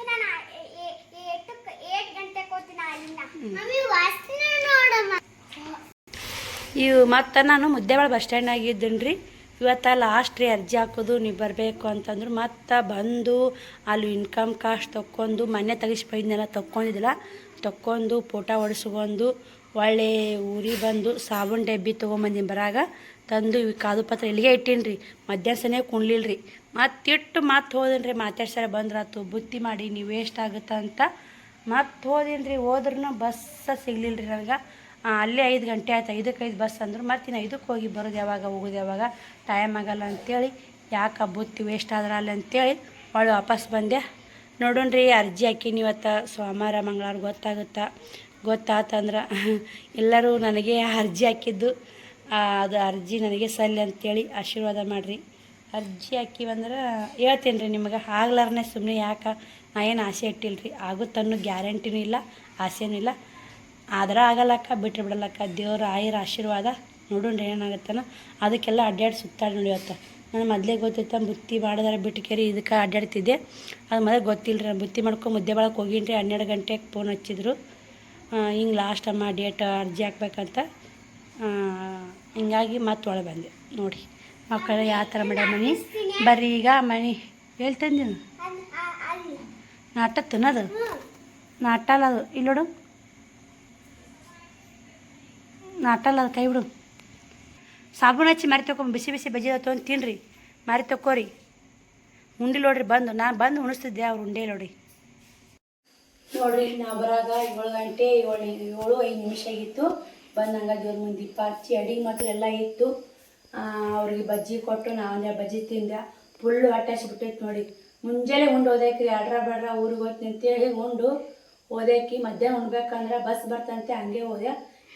ಇವು ಮತ್ತು ನಾನು ಮುದ್ದೇಬಾಳ ಬಸ್ ಸ್ಟ್ಯಾಂಡ್ ಆಗಿದ್ದೀನಿ ರೀ. ಇವತ್ತು ಲಾಸ್ಟ್ ರೀ ಅರ್ಜಿ ಹಾಕೋದು. ನೀವು ಬರಬೇಕು ಅಂತಂದ್ರು ಮತ್ತು ಬಂದು ಅಲ್ಲಿ ಇನ್ಕಮ್ ಕಾಸ್ಟ್ ತೊಗೊಂಡು ಮನೆ ತೆಗಿಸಿ ಬೈದ್ನೆಲ್ಲ ತೊಗೊಂಡಿದ್ದಿಲ್ಲ. ತೊಗೊಂಡು ಫೋಟೋ ಹೊಡ್ಸ್ಕೊಂಡು ಒಳ್ಳೆ ಊರಿಗೆ ಬಂದು ಸಾಬೂನು ಡಬ್ಬಿ ತೊಗೊಂಬಂದಿನಿ. ಬರಾಗ ತಂದು ಇವು ಕಾದು ಪತ್ರ ಇಲ್ಲಿಗೆ ಇಟ್ಟೀನಿ ರೀ. ಮಧ್ಯಾಹ್ನ ಸನೇ ಕುಣ್ಲಿಲ್ಲ ರೀ. ಮತ್ತಿಟ್ಟು ಹೋದೇನಿ ರೀ. ಮಾತಾಡ್ಸಾರ ಬಂದ್ರಾತು ಬುತ್ತಿ ಮಾಡಿ ನೀವು ವೇಸ್ಟ್ ಆಗುತ್ತೆ ಅಂತ ಹೋದೇನಿ ರೀ. ಹೋದ್ರೂ ಬಸ್ಸ ಸಿಗ್ಲಿಲ್ಲ ರೀ ನನಗೆ. ಅಲ್ಲೇ 5 ಗಂಟೆ ಆಯ್ತು. 5:05 ಬಸ್ ಅಂದರು. ಮತ್ತು ಇನ್ನು 5ಕ್ಕೆ ಹೋಗಿ ಬರೋದು ಯಾವಾಗ ಹೋಗೋದು ಯಾವಾಗ ಟೈಮ್ ಆಗಲ್ಲ ಅಂಥೇಳಿ ಯಾಕೆ ಬುತ್ತಿ ವೇಸ್ಟ್ ಆದ್ರೆ ಅಲ್ಲಿ ಅಂಥೇಳಿ ಒಳ್ಳೆ ವಾಪಸ್ ಬಂದೆ. ನೋಡೋಣ್ರಿ ಅರ್ಜಿ ಹಾಕೀನಿ ಇವತ್ತು. ಸೋಮವಾರ ಮಂಗಳವಾರ ಗೊತ್ತಾತಂದ್ರೆ ಎಲ್ಲರೂ ನನಗೆ ಅರ್ಜಿ ಹಾಕಿದ್ದು ಅದು ಅರ್ಜಿ ನನಗೆ ಸಲ್ಲಿ ಅಂಥೇಳಿ ಆಶೀರ್ವಾದ ಮಾಡಿರಿ. ಅರ್ಜಿ ಹಾಕಿವಂದ್ರೆ ಹೇಳ್ತೀನಿ ರೀ ನಿಮಗೆ. ಆಗ್ಲಾರನೆ ಸುಮ್ಮನೆ ಯಾಕೆ ನಾ ಏನು ಆಸೆ ಇಟ್ಟಿಲ್ಲ ರೀ. ಆಗುತ್ತನ್ನೋ ಗ್ಯಾರಂಟಿನೂ ಇಲ್ಲ, ಆಸೆನೂ ಇಲ್ಲ. ಆದ್ರೆ ಆಗಲ್ಲಕ್ಕ ಬಿಟ್ಟರೆ ಬಿಡಲ್ಲಕ್ಕ. ದೇವ್ರ ಆಯಿರ ಆಶೀರ್ವಾದ. ನೋಡೋಣ್ರಿ ಏನಾಗುತ್ತಾನ. ಅದಕ್ಕೆಲ್ಲ ಅಡ್ಡಾಡಿ ಸುತ್ತಾಡಿ ನೋಡಿ. ಇವತ್ತು ನಾನು ಮೊದಲೇ ಗೊತ್ತಿತ್ತ ಬುತ್ತಿ ಮಾಡಿದಾರೆ ಬಿಟ್ಕೇರಿ ಇದಕ್ಕೆ ಅಡ್ಡಾಡ್ತಿದ್ದೆ. ಅದು ಮೊದಲು ಗೊತ್ತಿಲ್ಲ ರೀ. ಬುತ್ತಿ ಮಾಡ್ಕೊಂಡು ಮುದ್ದೆ ಬಳಕ್ಕೆ ಹೋಗೀನಿ ರೀ. 12 ಗಂಟೆಗೆ ಫೋನ್ ಹಚ್ಚಿದ್ರು. ಹಿಂಗೆ ಲಾಸ್ಟ್ ಅಮ್ಮ ಡೇಟ್ ಅರ್ಜಿ ಹಾಕ್ಬೇಕಂತ. ಹಿಂಗಾಗಿ ಮತ್ತೆ ಒಳಗೆ ಬಂದೆ ನೋಡಿ. ಮಕ್ಕಳು ಯಾವ ಥರ ಮಾಡ್ಯಾರ ಮನೆ ಬರ್ರಿ. ಈಗ ಮನೆ ಹೇಳ್ತಂದಿನ ನಾಟ ತಿನ್ನೋದು ನಾಟಲ್ಲ ಅದು. ಇಲ್ಲಿ ನೋಡು ನಾಟಲ್ಲ ಅದು. ಕೈ ಬಿಡು. ಸಾಬೂನು ಹಚ್ಚಿ ಮಾರಿ ತಗೊಂಡು ಬಿಸಿ ಬಜ್ಜಿ ತೊಗೊಂಡು ತಿನ್ನಿರಿ. ಮಾರಿ ತಗೋರಿ. ಉಂಡಿ ನೋಡ್ರಿ. ನಾನು ಬಂದು ಉಣಿಸ್ತಿದ್ದೆ. ಅವ್ರು ಉಂಡೆ ನೋಡ್ರಿ. ನಾವು ಬರಾಗ 7 ಗಂಟೆ 7:05 ಆಗಿತ್ತು. ಬಂದಂಗ ದೇವ್ರ ಮುಂದೆ ದೀಪ ಹಚ್ಚಿ ಅಡಿಗೆ ಮಾತ್ರ ಎಲ್ಲ ಇತ್ತು. ಅವ್ರಿಗೆ ಬಜ್ಜಿ ಕೊಟ್ಟು ನಾವು ಬಜ್ಜಿ ತಿಂದೆ. ಫುಲ್ಲು ಹೊಟ್ಟೆ ಹಸಿಬಿಟ್ಟೈತೆ ನೋಡಿ. ಮುಂಜಾನೆ ಉಂಡು ಹೋದೈಕ್ರಿ. ಅಡ್ರ ಬಡ್ರ ಊರಿಗೆ ಹೋಗ್ತೀನಿ ಅಂತೇಳಿ ಉಂಡು ಓದೋಕೆ ಮಧ್ಯಾಹ್ನ ಉಣ್ಬೇಕಂದ್ರೆ ಬಸ್ ಬರ್ತಂತೆ ಹಂಗೆ ಹೋದೆ.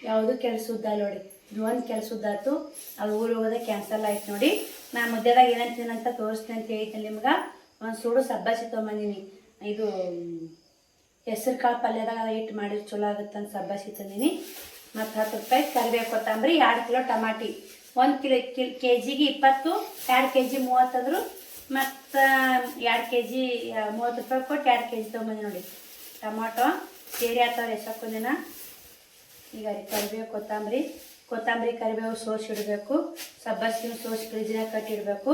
ಯಾವುದು ಕೆಲಸದ ನೋಡಿ, ಇದು ಒಂದು ಕೆಲಸದ್ದಾಯ್ತು. ಅದು ಊರಿಗೆ ಹೋಗೋದೇ ಕ್ಯಾನ್ಸಲ್ ಆಯ್ತು ನೋಡಿ. ನಾನು ಮಧ್ಯದಾಗ ಏನಂತೀನಿ ಅಂತ ತೋರಿಸ್ತೀನಿ ಅಂತ ಹೇಳ್ತೀನಿ ನಿಮ್ಗೆ. ಒಂದು ಸುಡು ಸಬ್ಬಾಸಿ ತೊಗೊಂಬಂದಿನಿ. ಇದು ಹೆಸರು ಕಾಳು ಪಲ್ಯದಾಗ ಇಟ್ಟು ಮಾಡಿದ್ರೆ ಚಲೋ ಆಗುತ್ತೆ ಅಂತ ಸಬ್ಬಾಸಿ ತಂದೀನಿ. ಮತ್ತು 10 ರೂಪಾಯಿ ಕರಿಬೇವು ಕೊತ್ತಂಬರಿ, 2 ಕಿಲೋ ಟಮಾಟಿ, 1 ಕೆ ಜಿಗೆ 20, 2 ಕೆ ಜಿ 30 ಅಂದರು. ಮತ್ತು 2 ಕೆ ಜಿ 30 ರೂಪಾಯಿ ಕೊಟ್ಟು 2 ಕೆ ಜಿ ತೊಗೊಂಬಂದಿ ನೋಡಿ. ಟೊಮಾಟೊ ಸೇರಿ ಆಗ್ತಾವ್ರಿ ಎಷ್ಟೊಂದಿನ. ಈಗ ಕರಿಬೇವು ಕೊತ್ತಂಬರಿ ಕರಿಬೇವು ಸೋಸಿಡಬೇಕು. ಸಬ್ಬಸಿನೂ ಸೋಸಿ ಫ್ರಿಜ್ನಾಗ ಕಟ್ಟಿಡಬೇಕು.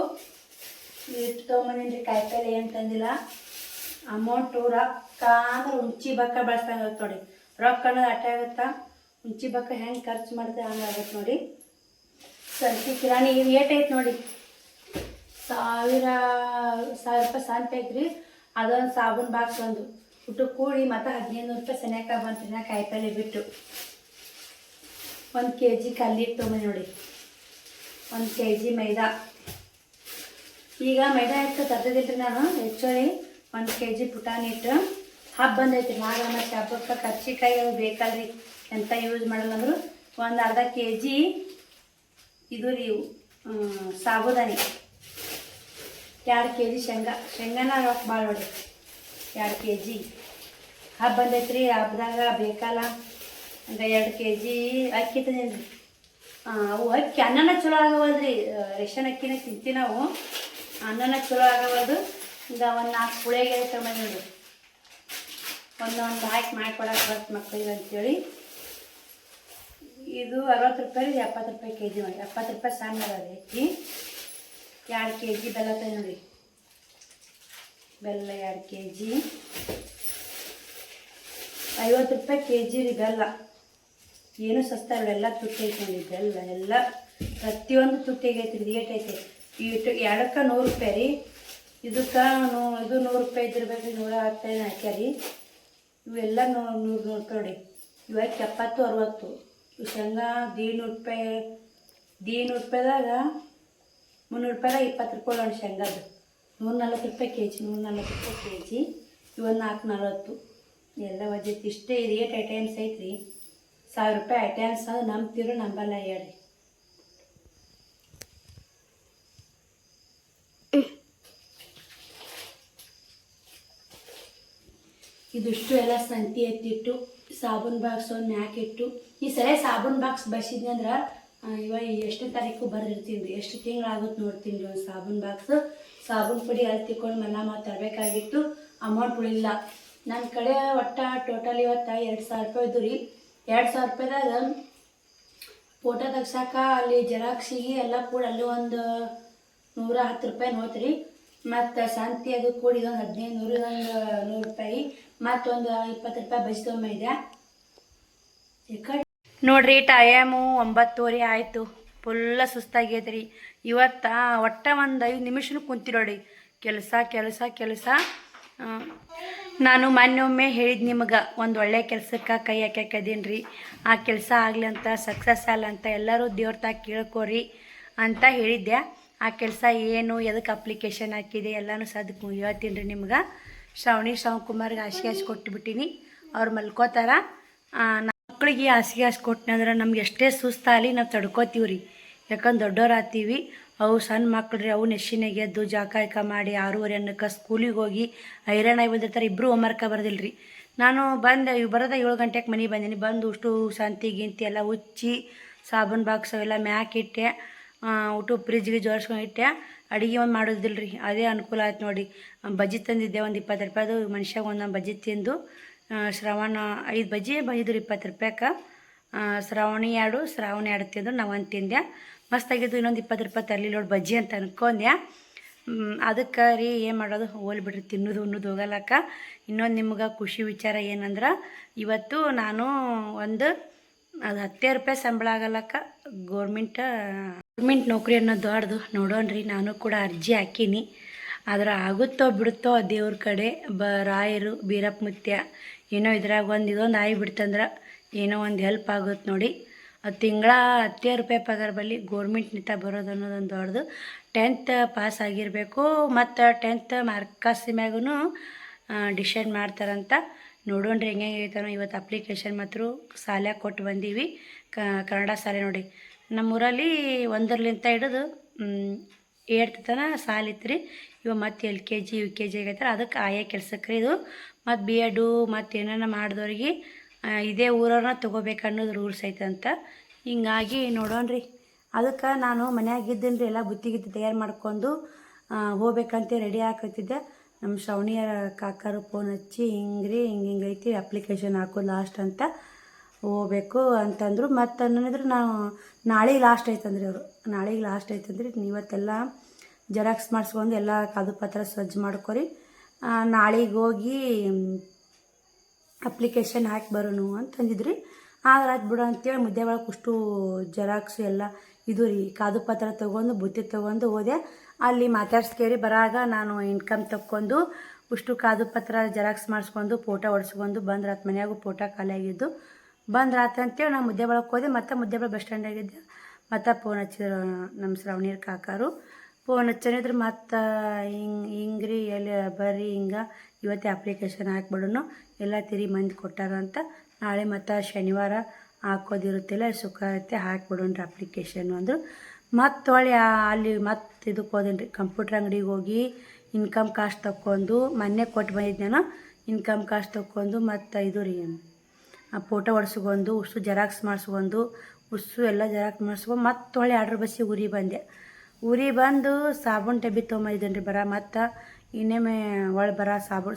ಇಟ್ಟು ತೊಗೊಂಬಂದಿನಿ. ಕಾಯಿಪಲ್ಲೆ ಏನು ತಂದಿಲ್ಲ. ಅಮೌಂಟು ರೊಕ್ಕ ಅಂದ್ರೆ ಹುಂಚಿ ಬಕ್ಕ ಬಳಸ್ದಂಗೆ ನೋಡಿ. ರೊಕ್ಕ ಅನ್ನೋದು ಅಟ್ಟೆ ಆಗುತ್ತಾ, ಹುಂಚಿ ಬಕ್ಕ ಹೆಂಗೆ ಖರ್ಚು ಮಾಡಿದ್ರೆ ಹಂಗಾಗತ್ತೆ ನೋಡಿ. ಸಂತಿ ಕಿರಾಣಿ ಇದು ಏಟೈತೆ ನೋಡಿ, 1000 ರೂಪಾಯಿ ಸಂತೆ ಐತ್ರಿ. ಅದೊಂದು ಸಾಬೂನು ಬಾಕ್ಸ್ ಒಂದು ಊಟ ಕೂಡಿ ಮತ್ತು 1500 ರೂಪಾಯಿ ಸನಿಯಾಕ ಬಂತು ನಾ ಕಾಯಿಪಲ್ಲೆ ಬಿಟ್ಟು. 1 ಕೆ ಜಿ ಕಲ್ಲಿಟ್ಟು ತೊಗೊಂಬಂದು ನೋಡಿ. 1 ಕೆ ಜಿ ಮೈದಾ. ಈಗ ಮೈದಾ ಹಿಟ್ಟು ತರ್ದಿದ್ರಿ ನಾನು ಹೆಚ್ಚೋಳಿ. 1 ಕೆ ಜಿ ಪುಟಾಣಿ ಹಿಟ್ಟು. ಹಬ್ಬ ಬಂದೈತಿ ನಾಗಮ್ಮ ಹಬ್ಬಕ್ಕೆ ಕರ್ಚಿಕಾಯಿ ಅದು ಬೇಕಲ್ರಿ, ಎಂತ ಯೂಸ್ ಮಾಡಲ್ಲ ಅಂದರು. ಒಂದು ಅರ್ಧ ಕೆ ಜಿ ಇದು ರೀ ಸಾಬುದಾನಿ. 2 ಕೆ ಜಿ ಶೇಂಗಾನ ರೊಕ್ಕ ಭಾಳ ನೋಡಿ. 2 ಕೆ ಜಿ ಹಬ್ಬ ಬಂದೈತ್ರಿ. ಹಬ್ಬದಾಗ ಬೇಕಲ್ಲ ಅಂತ 2 ಕೆ ಜಿ ಅಕ್ಕಿ ತಂದೇನ್ರಿ. ಅವು ಅಕ್ಕಿ ಅನ್ನನ ಚಲೋ ಆಗವಲ್ರಿ. ರೇಷನ್ ಅಕ್ಕಿನೇ ತಿಂತೀವಿ ನಾವು. ಅನ್ನನ ಚಲೋ ಆಗವಲ್ದು. ಈಗ ಒಂದು 4 ಪುಳಿಗೆ ತೊಗೊಂಡು ನೋಡಿ. ಒಂದೊಂದು ಹಾಕಿ ಮಾಡಿಕೊಡಕ್ಕೆ ಬರುತ್ತೆ ಮಕ್ಕಳಿಗೆ ಅಂತೇಳಿ. ಇದು 60 ರೂಪಾಯಿ, 70 ರೂಪಾಯಿ ಕೆ ಜಿ ಮಾಡಿ. 70 ರೂಪಾಯಿ ಸಣ್ಣ ಅದ ಅಕ್ಕಿ. 2 ಕೆ ಜಿ ಬೆಲ್ಲ ತಂದು ನೋಡಿ. ಬೆಲ್ಲ 2 ಕೆ ಜಿ 50 ರೂಪಾಯಿ ಕೆ ಜಿ ರೀ ಬೆಲ್ಲ. ಏನು ಸಸ್ತ ಎಲ್ಲ ತುಟ್ಟೈತೆ ನೋಡಿ. ಬೆಲ್ಲ ಎಲ್ಲ ಪ್ರತಿಯೊಂದು ತುಟ್ಟಿಗೈತಿ ರೀ. ಏಟೈತೆ ಇಟ್ಟು 2ಕ್ಕೆ 100 ರೂಪಾಯಿ ರೀ. ಇದಕ್ಕೆ ಇದು 100 ರೂಪಾಯಿ ಇದ್ದಿರ್ಬೇಕು. 115 ಹಾಕ್ಯಾರಿ. ಇವೆಲ್ಲ 100 ರೂಪಾಯಿ ನೋಡಿ. ಇವಕ್ಕೆ 70, 60. ಇವು ಶೇಂಗಾ 150 ರೂಪಾಯಿ. 150 ರೂಪಾಯಿದಾಗ 300 ರೂಪಾಯಿದಾಗ 20 ರೂಪಾಯಿ ನೋಡಿ ಶೇಂಗಾದು. 140 ರೂಪಾಯಿ ಕೆ ಜಿ. 140 ರೂಪಾಯಿ ಕೆ ಜಿ. ಇವೊಂದು 440 ಎಲ್ಲ ವಜ್ಜೈತಿ. ಇಷ್ಟೇ ಇದು 8 ಐಟಮ್ಸ್ ಐತ್ರಿ. 1000 ರೂಪಾಯಿ ಐಟಮ್ಸ್ ಅದು ನಂಬ್ತಿರೋ ನಂಬಲ್ಲ ಹೇಳ್ರಿ. ಇದಿಷ್ಟು ಎಲ್ಲ ಸಂತಿ ಎತ್ತಿಟ್ಟು ಸಾಬೂನು ಬಾಕ್ಸ್ ಒಂದು ಮ್ಯಾಕ್ ಇಟ್ಟು. ಈ ಸಲ ಸಾಬೂನು ಬಾಕ್ಸ್ ಬಸಿದ್ನಿ ಅಂದ್ರೆ ಇವಾಗ ಎಷ್ಟನೇ ತಾರೀಕು ಬರೆದಿರ್ತೀನಿ ರೀ. ಎಷ್ಟು ತಿಂಗಳಾಗುತ್ತೆ ನೋಡ್ತೀನಿ ರೀ. ಒಂದು ಸಾಬೂನು ಬಾಕ್ಸ್ ಸಾಬೂನು ಪುಡಿ ಅಲ್ಲಿ ತಿಕ್ಕೊಂಡು ಮನ ತರಬೇಕಾಗಿತ್ತು. ಅಮೌಂಟ್ ಉಳಿಲ್ಲ ನನ್ನ ಕಡೆ. ಟೋಟಲ್ ಇವತ್ತು 2000 ರೂಪಾಯಿ ಇದ್ದು ರೀ. 2000 ರೂಪಾಯಿದಾಗ ಫೋಟೋ ತೆಗ್ಸಾಕ ಅಲ್ಲಿ ಜೆರಾಕ್ಸಿಗೆ ಎಲ್ಲ ಕೂಡ ಅಲ್ಲಿ ಒಂದು 110 ರೂಪಾಯಿ ನೋಡ್ತೀರಿ. ಮತ್ತು ಸಂತಿ ಅದು ಕೂಡಿ ಇದೊಂದು 1500, ಇದೊಂದು 100 ರೂಪಾಯಿ, ಮತ್ತೊಂದು 20 ರೂಪಾಯಿ ಬಜಿ ತೊಗೊಂಬಂದಿದ್ದೆ. ನೋಡ್ರಿ ಟೈಮು 9:30 ಆಯಿತು. ಫುಲ್ಲ ಸುಸ್ತಾಗೈತೆ ರೀ ಇವತ್ತು. ಒಂದು 5 ನಿಮಿಷನೂ ಕುಂತಿ ನೋಡಿ. ಕೆಲಸ. ನಾನು ಮೊನ್ನೆ ಹೇಳಿದ್ದು ನಿಮಗೆ ಒಂದು ಒಳ್ಳೆ ಕೆಲಸಕ್ಕೆ ಕೈ ಹಾಕ್ಯಾಕದೀನಿ ರೀ. ಆ ಕೆಲಸ ಆಗಲಿ ಅಂತ, ಸಕ್ಸಸ್ ಆಗಲಿ ಅಂತ ಎಲ್ಲರೂ ದೇವ್ರ ತಾಗ ಕೇಳ್ಕೊರಿ ಅಂತ ಹೇಳಿದ್ದೆ. ಆ ಕೆಲಸ ಏನು, ಎದಕ್ಕೆ ಅಪ್ಲಿಕೇಶನ್ ಹಾಕಿದೆ ಎಲ್ಲನೂ ಸದ್ಕು ಹೇಳ್ತೀನಿ ರೀ ನಿಮ್ಗೆ. ಶ್ರವಣಕುಮಾರ್ಗೆ ಹಾಸಿಗೆ ಕೊಟ್ಟುಬಿಟ್ಟಿನಿ. ಅವ್ರು ಮಲ್ಕೋತಾರ. ಮಕ್ಕಳಿಗೆ ಹಾಸಿಗೆ ಕೊಟ್ಟನಂದ್ರೆ ನಮ್ಗೆ ಎಷ್ಟೇ ಸುಸ್ತಾಗಲಿ ನಾವು ತಡ್ಕೋತೀವಿ ರೀ. ಯಾಕಂದ್ರೆ ದೊಡ್ಡವ್ರು ಆಗ್ತೀವಿ. ಅವು ಸಣ್ಣ ಮಕ್ಳು ರೀ. ಅವು ನೆಶಿನಾಗೆ ಎದ್ದು ಜಾಕ ಮಾಡಿ 6:30 ಅನ್ನಕ್ಕೆ ಸ್ಕೂಲಿಗೆ ಹೋಗಿ ಹೈರಾಣಾಗಿ ಬಂದಿರ್ತಾರೆ. ಇಬ್ಬರು ಹೋಮ್ವರ್ಕ ಬರೋದಿಲ್ಲ ರೀ. ನಾನು ಬರೋದ 7 ಗಂಟೆಗೆ ಮನೆಗೆ ಬಂದೀನಿ. ಬಂದು ಅಷ್ಟು ಸಂತಿ ಗಿಂತಿ ಎಲ್ಲ ಉಚ್ಚಿ ಸಾಬೂನು ಬಾಕ್ಸ್ ಅವೆಲ್ಲ ಮ್ಯಾಕ್ ಇಟ್ಟೆ. ಊಟ ಫ್ರಿಜ್ಗೆ ಜೋಡಿಸ್ಕೊಂಡು ಇಟ್ಟೆ. ಅಡುಗೆ ಒಂದು ಮಾಡೋದಿಲ್ಲ ರೀ. ಅದೇ ಅನುಕೂಲ ಆಯ್ತು ನೋಡಿ. ಬಜ್ಜಿ ತಂದಿದ್ದೆ ಒಂದು 20 ರೂಪಾಯಿದು. ಮನುಷ್ಯಾಗ ಒಂದೊಂದು ಬಜ್ಜಿ ತಿಂದು ಶ್ರವಣ 5 ಬಜ್ಜಿ ಬೈದ್ರು 20 ರೂಪಾಯಿಗೆ. ಶ್ರಾವಣಿ 2 ತಿಂದು ನಾವು 1 ತಿಂದೆ. ಮಸ್ತಾಗಿದ್ದು. ಇನ್ನೊಂದು 20 ರೂಪಾಯಿ ತರಲಿ ನೋಡಿ ಬಜ್ಜಿ ಅಂತ ಅನ್ಕೊಂಡೆ. ಅದಕ್ಕೆ ರೀ ಏನು ಮಾಡೋದು, ಹೋಲ್ಬಿಡ್ರಿ. ತಿನ್ನೋದು ಉಣ್ಣೋದು ಹೋಗಲಕ್ಕ. ಇನ್ನೊಂದು ನಿಮ್ಗೆ ಖುಷಿ ವಿಚಾರ ಏನಂದ್ರೆ, ಇವತ್ತು ನಾನು ಅದು 10 ರೂಪಾಯಿ ಸಂಬಳ ಆಗಲಕ್ಕ ಗೌರ್ಮೆಂಟ್ ನೌಕರಿ ಅನ್ನೋದು ದೊಡ್ಡದು. ನೋಡೋಣ್ರಿ. ನಾನು ಕೂಡ ಅರ್ಜಿ ಹಾಕೀನಿ. ಆದ್ರೆ ಆಗುತ್ತೋ ಬಿಡುತ್ತೋ ದೇವ್ರ ಕಡೆ. ರಾಯರು ಬೀರಪ್ಪ ಮುತ್ಯ ಏನೋ ಇದ್ರಾಗ ಇದೊಂದು ಆಗಿಬಿಡ್ತಂದ್ರೆ ಏನೋ ಒಂದು ಹೆಲ್ಪ್ ಆಗುತ್ತೆ ನೋಡಿ. ಅದು ತಿಂಗಳ 10 ರೂಪಾಯಿ ಪಗಾರ ಬಲ್ಲಿ ಗೋರ್ಮೆಂಟ್ನಿಂದ ಬರೋದು ಅನ್ನೋದೊಂದು ದೊಡ್ಡದು. 10th ಪಾಸ್ ಆಗಿರಬೇಕು. ಮತ್ತು 10th ಮಾರ್ಕಸ್ ಮ್ಯಾಗೂ ಡಿಸೈಡ್ ಮಾಡ್ತಾರಂತ. ನೋಡೋಣ್ರಿ ಹೆಂಗೆ ಹೇಳ್ತಾನೋ. ಇವತ್ತು ಅಪ್ಲಿಕೇಶನ್ ಮಾತ್ರ ಶಾಲ್ಯಾಗ ಕೊಟ್ಟು ಬಂದೀವಿ, ಕನ್ನಡ ಶಾಲೆ ನೋಡಿ. ನಮ್ಮೂರಲ್ಲಿ 1ರಿಂದ ಹಿಡಿದು 8th ತನಕ ಶಾಲೆ ಇತ್ತು ರೀ. ಇವಾಗ ಮತ್ತು LKG UKG ಆಗೈತಾರೆ. ಅದಕ್ಕೆ ಆಯಾ ಕೆಲ್ಸಕ್ಕೆ ರೀ ಇದು. ಮತ್ತು B.Ed ಮತ್ತು ಏನೇನೋ ಮಾಡಿದವ್ರಿಗೆ ಇದೇ ಊರವ್ರನ್ನ ತೊಗೋಬೇಕು ಅನ್ನೋದು ರೂಲ್ಸ್ ಐತಂತ. ಹಿಂಗಾಗಿ ನೋಡೋಣ್ರಿ. ಅದಕ್ಕೆ ನಾನು ಮನ್ಯಾಗಿದ್ದೀನಿ ರೀ, ಎಲ್ಲ ಬುತ್ತಿಗಿತ್ತಿ ತಯಾರು ಮಾಡ್ಕೊಂಡು ಹೋಗ್ಬೇಕಂತ ರೆಡಿ ಹಾಕತ್ತಿದ್ದೆ. ನಮ್ಮ ಶ್ರವಣಿಯ ಕಾಕರು ಫೋನ್ ಹಚ್ಚಿ ಹಿಂಗೆ ಐತಿ ಅಪ್ಲಿಕೇಶನ್ ಹಾಕೋದು ಲಾಸ್ಟ್ ಅಂತ, ಹೋಗ್ಬೇಕು ಅಂತಂದರು. ಮತ್ತು ಅನ್ನಿದ್ರು ನಾವು ನಾಳೆಗೆ ಲಾಸ್ಟ್ ಐತಂದ್ರಿ ಅವರು. ನಾಳೆಗೆ ಲಾಸ್ಟ್ ಐತಂದ್ರಿ, ಇವತ್ತೆಲ್ಲ ಜೆರಾಕ್ಸ್ ಮಾಡಿಸ್ಕೊಂಡು ಎಲ್ಲ ಕಾಗದ ಪತ್ರ ಸಜ್ಜು ಮಾಡ್ಕೊರಿ, ನಾಳೆಗೆ ಹೋಗಿ ಅಪ್ಲಿಕೇಶನ್ ಹಾಕಿ ಬರೋನು ಅಂತಂದಿದ್ರಿ. ಆದ್ರೆ ಆಯ್ತು ಬಿಡು ಅಂತೇಳಿ ಮುದ್ದೆ ಒಳಗೆ ಅಷ್ಟು ಜೆರಾಕ್ಸು ಎಲ್ಲ ಇದು ರೀ ಕಾಗದ ಪತ್ರ ತೊಗೊಂಡು ಬುತ್ತಿ ತೊಗೊಂಡು ಹೋದೆ. ಅಲ್ಲಿ ಮಾತಾಡ್ಸ್ಕೇರಿ ಬರಾಗ ನಾನು ಇನ್ಕಮ್ ತಕ್ಕೊಂಡು ಅಷ್ಟು ಕಾಗದ ಪತ್ರ ಜೆರಾಕ್ಸ್ ಮಾಡಿಸ್ಕೊಂಡು ಫೋಟೋ ಹೊಡ್ಸ್ಕೊಂಡು ಬಂದ್ರಾತ್. ಮನ್ಯಾಗೂ ಫೋಟೋ ಖಾಲಿಯಾಗಿದ್ದು ಬಂದ್ರಾತ್ ಅಂತೇಳಿ ನಾನು ಮುದ್ದೆ ಒಳಗೆ ಹೋದೆ. ಮತ್ತು ಮುದ್ದೆ ಒಳಗೆ ಬಸ್ ಸ್ಟ್ಯಾಂಡಾಗಿದ್ದೆ. ಮತ್ತು ಫೋನ್ ಹಚ್ಚಿದ್ರು ನಮ್ಮ ಶ್ರವಣೀರ್ ಕಾಕಾರು. ಫೋನ್ ಹಚ್ಚನಿದ್ರು ಮತ್ತು ಹಿಂಗೆ ರೀ ಎಲ್ಲಿ ಬರ್ರಿ ಹಿಂಗೆ ಇವತ್ತೇ ಅಪ್ಲಿಕೇಶನ್ ಹಾಕ್ಬಿಡೋನು, ಎಲ್ಲ ತಿರಿ ಮಂದಿ ಕೊಟ್ಟಾರ ಅಂತ. ನಾಳೆ ಮತ್ತು ಶನಿವಾರ ಹಾಕೋದಿರುತ್ತಿಲ್ಲ, ಶುಕ್ರವಾರ ಹಾಕ್ಬಿಡೋಣ್ರಿ ಅಪ್ಲಿಕೇಶನ್ ಅಂದರು. ಮತ್ತು ಹೊಳ್ಳಿ ಅಲ್ಲಿ ಮತ್ತು ಇದಕ್ಕೆ ಹೋದೇನಿ ರೀ, ಕಂಪ್ಯೂಟ್ರ್ ಅಂಗಡಿಗೆ ಹೋಗಿ ಇನ್ಕಮ್ ಕಾಸ್ಟ್ ತಕ್ಕೊಂಡು ಮೊನ್ನೆ ಕೊಟ್ಟು ಬಂದಿದ್ದೆ ನಾನು. ಇನ್ಕಮ್ ಕಾಸ್ಟ್ ತಕ್ಕೊಂಡು ಮತ್ತು ಇದು ರೀ ಫೋಟೋ ಹೊಡ್ಸ್ಕೊಂಡು ಅಷ್ಟು ಜೆರಾಕ್ಸ್ ಮಾಡಿಸ್ಕೊಂಡು ಎಲ್ಲ ಜೆರಾಕ್ಸ್ ಮಾಡಿಸ್ಕೊಂಡು ಮತ್ತು ಹೊಳ್ಳಿ ಆರ್ಡ್ರ್ ಬಸ್ಸಿಗೆ ಊರಿಗೆ ಬಂದೆ. ಊರಿಗೆ ಬಂದು ಸಾಬೂನು ಡಬ್ಬಿ ತೊಗೊಂಬಂದಿದ್ದೇನೆ ರೀ ಬರ. ಮತ್ತು ಇನ್ನೊಮ್ಮೆ ಒಳ್ಳೆ ಬರ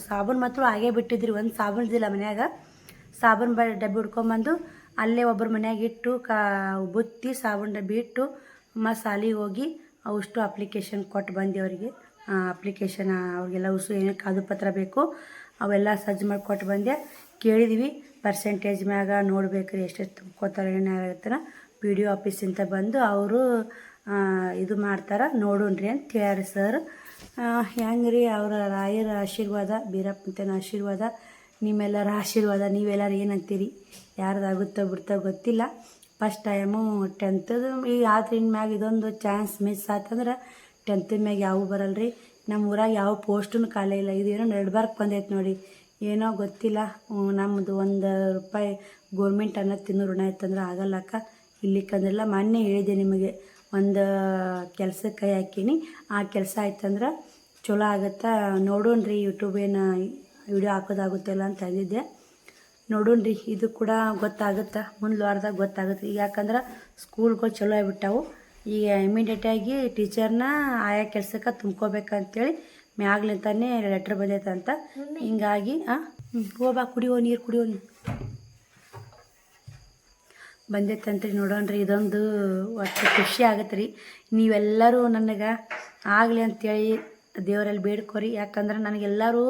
ಸಾಬೂನು ಮಾತ್ರ ಆಗೇ ಬಿಟ್ಟಿದ್ರಿ, ಒಂದು ಸಾಬೂನು ಇದ್ದಿಲ್ಲ ಮನ್ಯಾಗ. ಸಾಬೂನು ಡಬ್ಬಿ ಹುಡ್ಕೊಂಬಂದು ಅಲ್ಲೇ ಒಬ್ಬರು ಮನ್ಯಾಗ ಇಟ್ಟು ಬುತ್ತಿ ಸಾಬೂನು ಡಬ್ಬಿ ಇಟ್ಟು ಮತ್ತು ಸಾಲಿಗೆ ಹೋಗಿ ಅವಷ್ಟು ಅಪ್ಲಿಕೇಶನ್ ಕೊಟ್ಟು ಬಂದೆ ಅವರಿಗೆ. ಅಪ್ಲಿಕೇಶನ್ ಅವ್ರಿಗೆಲ್ಲ ಏನೇ ಕಾಗದ ಪತ್ರ ಬೇಕು ಅವೆಲ್ಲ ಸಜ್ಜು ಮಾಡಿ ಕೊಟ್ಟು ಬಂದೆ. ಕೇಳಿದ್ವಿ ಪರ್ಸೆಂಟೇಜ್ ಮ್ಯಾಗ ನೋಡ್ಬೇಕು ರೀ, ಎಷ್ಟೆಷ್ಟು ತುಂಬ್ಕೋತಾರೆ ಏನಾಗತ್ತಾರ. PDO ಆಫೀಸಿಂದ ಬಂದು ಅವರು ಇದು ಮಾಡ್ತಾರೆ ನೋಡೋಣ್ರಿ ಅಂತ ಹೇಳ್ಯಾರ ಸರ್. ಹೆಂಗೆ ರೀ ಅವರ ರಾಯರ ಆಶೀರ್ವಾದ, ಬೀರಪ್ಪನ ಆಶೀರ್ವಾದ, ನಿಮ್ಮೆಲ್ಲರ ಆಶೀರ್ವಾದ, ನೀವೆಲ್ಲರೂ ಏನಂತೀರಿ, ಯಾರ್ದಾಗುತ್ತೋ ಬಿಡ್ತೋ ಗೊತ್ತಿಲ್ಲ. ಫಸ್ಟ್ ಟೈಮು 10th ಈಗ ಆದ್ರೆ ಮ್ಯಾಗ ಇದೊಂದು ಚಾನ್ಸ್ ಮಿಸ್ ಆತಂದ್ರೆ 10th ಮ್ಯಾಗ ಯಾವೂ ಬರಲ್ರಿ. ನಮ್ಮ ಊರಾಗ ಯಾವ ಪೋಸ್ಟೂ ಖಾಲಿ ಇಲ್ಲ. ಇದು ಏನೋ ನೆಡ್ಬಾರ್ಕ್ ಬಂದೈತೆ ನೋಡಿ, ಏನೋ ಗೊತ್ತಿಲ್ಲ. ನಮ್ಮದು ₹1 ಗೋರ್ಮೆಂಟ್ ಅನ್ನೋದು ತಿನ್ನೋ ಋಣ ಇತ್ತಂದ್ರೆ ಆಗಲ್ಲಕ್ಕ. ಇಲ್ಲಿಕ್ಕಂದ್ರೆಲ್ಲ ಮೊನ್ನೆ ಹೇಳಿದೆ ನಿಮಗೆ, ಒಂದು ಕೆಲಸಕ್ಕೆ ಕೈ ಹಾಕೀನಿ, ಆ ಕೆಲಸ ಆಯ್ತಂದ್ರೆ ಚಲೋ ಆಗುತ್ತಾ. ನೋಡೋಣ್ರಿ ಯೂಟ್ಯೂಬ್ ಏನು ವಿಡಿಯೋ ಹಾಕೋದಾಗುತ್ತಿಲ್ಲ ಅಂತ ಅಂದಿದ್ದೆ. ನೋಡೋಣ್ರಿ, ಇದು ಕೂಡ ಗೊತ್ತಾಗುತ್ತಾ ಮುಂದೆ ವಾರದಾಗ ಗೊತ್ತಾಗುತ್ತೆ. ಈಗ ಯಾಕಂದ್ರೆ ಸ್ಕೂಲ್ಗಳು ಚಲೋ ಆಗಿಬಿಟ್ಟಾವು. ಈಗ ಇಮಿಡಿಯೇಟಾಗಿ ಟೀಚರ್ನ ಆಯಾ ಕೆಲಸಕ್ಕೆ ತುಂಬ್ಕೋಬೇಕಂತೇಳಿ ಮ್ಯಾಗ್ಲಿಂತಾನೆ ಲೆಟ್ರ್ ಬಂದೈತಂತ. ಹಿಂಗಾಗಿ ಹೋಗ್ಬಾ ಕುಡಿಯೋ ನೀರು ಕುಡಿಯೋ ಬಂದೈತಂತ್ರಿ. ನೋಡೋಣ್ರಿ, ಇದೊಂದು ಒಟ್ಟು ಖುಷಿ ಆಗತ್ತೆ ರೀ. ನೀವೆಲ್ಲರೂ ನನಗೆ ಆಗಲಿ ಅಂಥೇಳಿ ದೇವರಲ್ಲಿ ಬೇಡ್ಕೊರಿ. ಯಾಕಂದ್ರೆ ನನಗೆಲ್ಲರೂ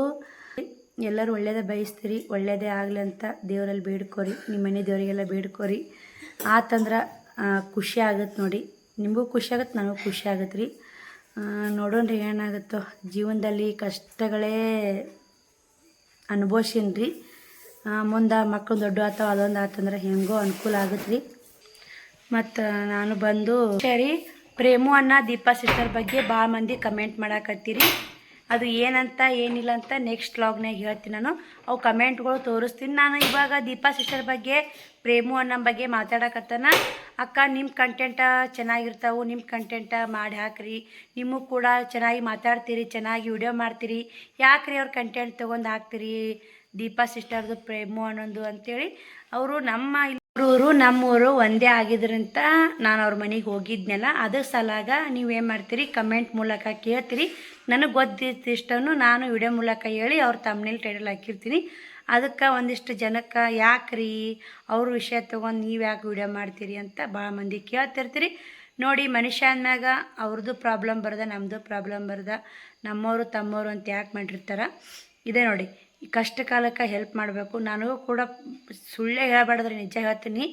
ಒಳ್ಳೇದೇ ಬಯಸ್ತೀರಿ, ಒಳ್ಳೇದೇ ಆಗಲಿ ಅಂತ ದೇವರಲ್ಲಿ ಬೇಡ್ಕೊರಿ. ನಿಮ್ಮ ಮನೆ ದೇವರಿಗೆಲ್ಲ ಬೇಡ್ಕೊರಿ. ಆತಂದ್ರೆ ಖುಷಿ ಆಗುತ್ತೆ ನೋಡಿ, ನಿಮಗೂ ಖುಷಿ ಆಗುತ್ತೆ, ನನಗೂ ಖುಷಿ ಆಗುತ್ತೆ ರೀ. ನೋಡೋಣ್ರಿ ಏನಾಗುತ್ತೋ. ಜೀವನದಲ್ಲಿ ಕಷ್ಟಗಳೇ ಅನುಭವಿಸೀನಿ ರೀ. ಮುಂದೆ ಮಕ್ಕಳು ದೊಡ್ಡ ಆತಾವ, ಅದೊಂದು ಆತಂದ್ರೆ ಹೆಂಗೋ ಅನುಕೂಲ ಆಗುತ್ತೆ ರೀ. ಮತ್ತು ನಾನು ಬಂದು ಸರಿ ಪ್ರೇಮು ಅನ್ನ ದೀಪಾ ಸಿಸ್ಟರ್ ಬಗ್ಗೆ ಭಾಳ ಮಂದಿ ಕಮೆಂಟ್ ಮಾಡಾಕತ್ತೀರಿ. ಅದು ಏನಂತ ಏನಿಲ್ಲ ಅಂತ ನೆಕ್ಸ್ಟ್ ವ್ಲಾಗ್ನಾಗ ಹೇಳ್ತೀನಿ ನಾನು. ಅವು ಕಮೆಂಟ್ಗಳು ತೋರಿಸ್ತೀನಿ ನಾನು. ಇವಾಗ ದೀಪಾ ಸಿಸ್ಟರ್ ಬಗ್ಗೆ, ಪ್ರೇಮು ಅನ್ನ ಬಗ್ಗೆ ಮಾತಾಡಕತ್ತಾನ. ಅಕ್ಕ ನಿಮ್ಮ ಕಂಟೆಂಟ ಚೆನ್ನಾಗಿರ್ತಾವೆ, ನಿಮ್ಮ ಕಂಟೆಂಟ ಮಾಡಿ ಹಾಕ್ರಿ. ನಿಮಗೂ ಕೂಡ ಚೆನ್ನಾಗಿ ಮಾತಾಡ್ತೀರಿ, ಚೆನ್ನಾಗಿ ವಿಡಿಯೋ ಮಾಡ್ತೀರಿ, ಯಾಕ್ರಿ ಅವ್ರ ಕಂಟೆಂಟ್ ತೊಗೊಂಡು ಹಾಕ್ತೀರಿ ದೀಪಾ ಸಿಸ್ಟರ್ದು ಪ್ರೇಮು ಅನ್ನೊಂದು ಅಂತೇಳಿ. ಅವರು ನಮ್ಮೂರು ಒಂದೇ ಆಗಿದ್ರಂತ ನಾನು ಅವ್ರ ಮನೆಗೆ ಹೋಗಿದ್ನಲ್ಲ, ಅದ್ರ ಸಲಾಗ ನೀವೇನು ಮಾಡ್ತೀರಿ ಕಮೆಂಟ್ ಮೂಲಕ ಕೇಳ್ತೀರಿ. ನನಗೆ ಗೊತ್ತಿಷ್ಟನ್ನು ನಾನು ವಿಡಿಯೋ ಮೂಲಕ ಹೇಳಿ ಅವ್ರ ತಮ್ಮನೇಲಿ ಟೈಟಲ್ ಹಾಕಿರ್ತೀನಿ. ಅದಕ್ಕೆ ಒಂದಿಷ್ಟು ಜನಕ್ಕೆ ಯಾಕ್ರಿ ಅವ್ರ ವಿಷಯ ತೊಗೊಂಡು ನೀವು ಯಾಕೆ ವಿಡಿಯೋ ಮಾಡ್ತೀರಿ ಅಂತ ಭಾಳ ಮಂದಿ ಕೇಳ್ತಿರ್ತೀರಿ. ನೋಡಿ, ಮನುಷ್ಯ ಅಂದಾಗ ಅವ್ರದ್ದು ಪ್ರಾಬ್ಲಮ್ ಬರದ, ನಮ್ಮದು ಪ್ರಾಬ್ಲಮ್ ಬರದ, ನಮ್ಮವರು ತಮ್ಮವರು ಅಂತ ಯಾಕೆ ಮಾಡಿರ್ತಾರೆ. ಇದೇ ನೋಡಿ, ಕಷ್ಟ ಕಾಲಕ್ಕೆ ಹೆಲ್ಪ್ ಮಾಡಬೇಕು. ನನಗೂ ಕೂಡ ಸುಳ್ಳೇ ಹೇಳಬಾರ್ದ್ರಿ, ನಿಜ ಹೇಳ್ತೀನಿ.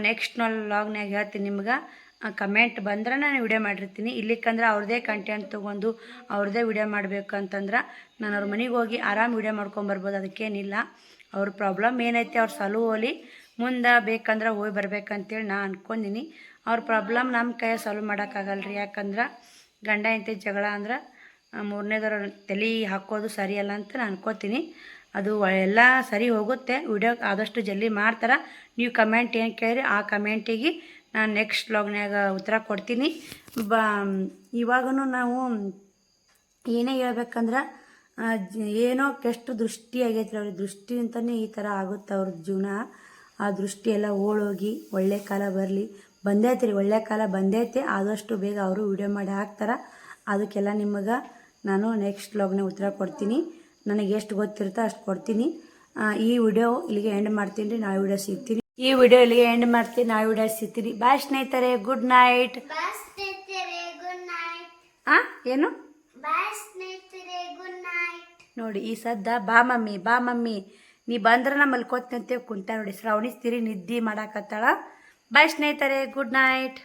ನೆಕ್ಸ್ಟ್ ವ್ಲಾಗ್ನಾಗ ಹೇಳ್ತೀನಿ ನಿಮ್ಗೆ. ಕಮೆಂಟ್ ಬಂದ್ರೆ ನಾನು ವಿಡಿಯೋ ಮಾಡಿರ್ತೀನಿ. ಇಲ್ಲಿಕ್ಕಂದ್ರೆ ಅವ್ರದ್ದೇ ಕಂಟೆಂಟ್ ತೊಗೊಂಡು ಅವ್ರದ್ದೇ ವಿಡಿಯೋ ಮಾಡಬೇಕು ಅಂತಂದ್ರೆ ನಾನು ಅವ್ರ ಮನೆಗೆ ಹೋಗಿ ಆರಾಮ್ ವಿಡಿಯೋ ಮಾಡ್ಕೊಂಬರ್ಬೋದು, ಅದಕ್ಕೇನಿಲ್ಲ. ಅವ್ರ ಪ್ರಾಬ್ಲಮ್ ಏನೈತೆ ಅವ್ರು ಸಾಲ್ವ್ ಹೋಲಿ, ಮುಂದೆ ಬೇಕಂದ್ರೆ ಹೋಗಿ ಬರ್ಬೇಕಂತೇಳಿ ನಾನು ಅಂದ್ಕೊಂಡಿನಿ. ಅವ್ರ ಪ್ರಾಬ್ಲಮ್ ನಮ್ಮ ಕೈಯಾಗ ಸಾಲ್ವ್ ಮಾಡೋಕ್ಕಾಗಲ್ರಿ. ಯಾಕಂದ್ರೆ ಗಂಡ ಹೆಂಡತಿ ಜಗಳ ಅಂದ್ರೆ ಮೂರನೇದವ್ರ ತಲೆ ಹಾಕೋದು ಸರಿಯಲ್ಲ ಅಂತ ನಾನು ಅನ್ಕೋತೀನಿ. ಅದು ಎಲ್ಲ ಸರಿ ಹೋಗುತ್ತೆ. ವಿಡಿಯೋ ಆದಷ್ಟು ಜಲ್ದಿ ಮಾಡ್ತಾರೆ. ನೀವು ಕಮೆಂಟ್ ಏನು ಕೇಳಿರಿ ಆ ಕಮೆಂಟಿಗೆ ನಾನು ನೆಕ್ಸ್ಟ್ ವ್ಲಾಗ್ನಾಗ ಉತ್ತರ ಕೊಡ್ತೀನಿ. ಇವಾಗೂ ನಾವು ಏನೇ ಹೇಳ್ಬೇಕಂದ್ರೆ ಏನೋ ಕೆಷ್ಟು ದೃಷ್ಟಿ ಆಗೈತ್ರಿ ಅವ್ರಿಗೆ, ದೃಷ್ಟಿಯಿಂದನೇ ಈ ಥರ ಆಗುತ್ತೆ ಅವ್ರದ್ದು ಜೀವನ. ಆ ದೃಷ್ಟಿ ಎಲ್ಲ ಓಡೋಗಿ ಒಳ್ಳೆ ಕಾಲ ಬರಲಿ. ಬಂದೈತೆ ರೀ, ಒಳ್ಳೆ ಕಾಲ ಬಂದೈತೆ. ಆದಷ್ಟು ಬೇಗ ಅವರು ವಿಡಿಯೋ ಮಾಡಿ ಹಾಕ್ತಾರೆ. ಅದಕ್ಕೆಲ್ಲ ನಿಮಗೆ ನಾನು ನೆಕ್ಸ್ಟ್ ವ್ಲಾಗ್ನಾಗ ಉತ್ತರ ಕೊಡ್ತೀನಿ. ನನಗೆ ಎಷ್ಟು ಗೊತ್ತಿರುತ್ತೋ ಅಷ್ಟು ಕೊಡ್ತೀನಿ. ಈ ವಿಡಿಯೋ ಇಲ್ಲಿಗೆ ಎಂಡ್ ಮಾಡ್ತೀನಿ ರೀ. ನಾವು ವಿಡಿಯೋ ಸಿಗ್ತೀನಿ. ಈ ವಿಡಿಯೋ ಇಲ್ಲಿಗೆ ಎಂಡ್ ಮಾಡ್ತೀನಿ. ನಾವು ವಿಡಿಯೋ ಸಿಗ್ತೀನಿ. ಬಾಯ್ ಸ್ನೇಹಿತರೆ, ಗುಡ್ ನೈಟ್. ಏನು ನೋಡಿ ಈ ಸದ್ದ ಬಾ ಮಮ್ಮಿ ನೀ ಬಂದ್ರೆ ನಾ ಮಲ್ಕೋತೀನಿ ಅಂತ ಕುಂತ ನೋಡಿ. ಶ್ರಾವಣಿ ಸ್ತಿರಿ ನಿದ್ದೆ ಮಾಡಾಕತ್ತಾಳ. ಬಾಯ್ ಸ್ನೇಹಿತರೆ, ಗುಡ್ ನೈಟ್.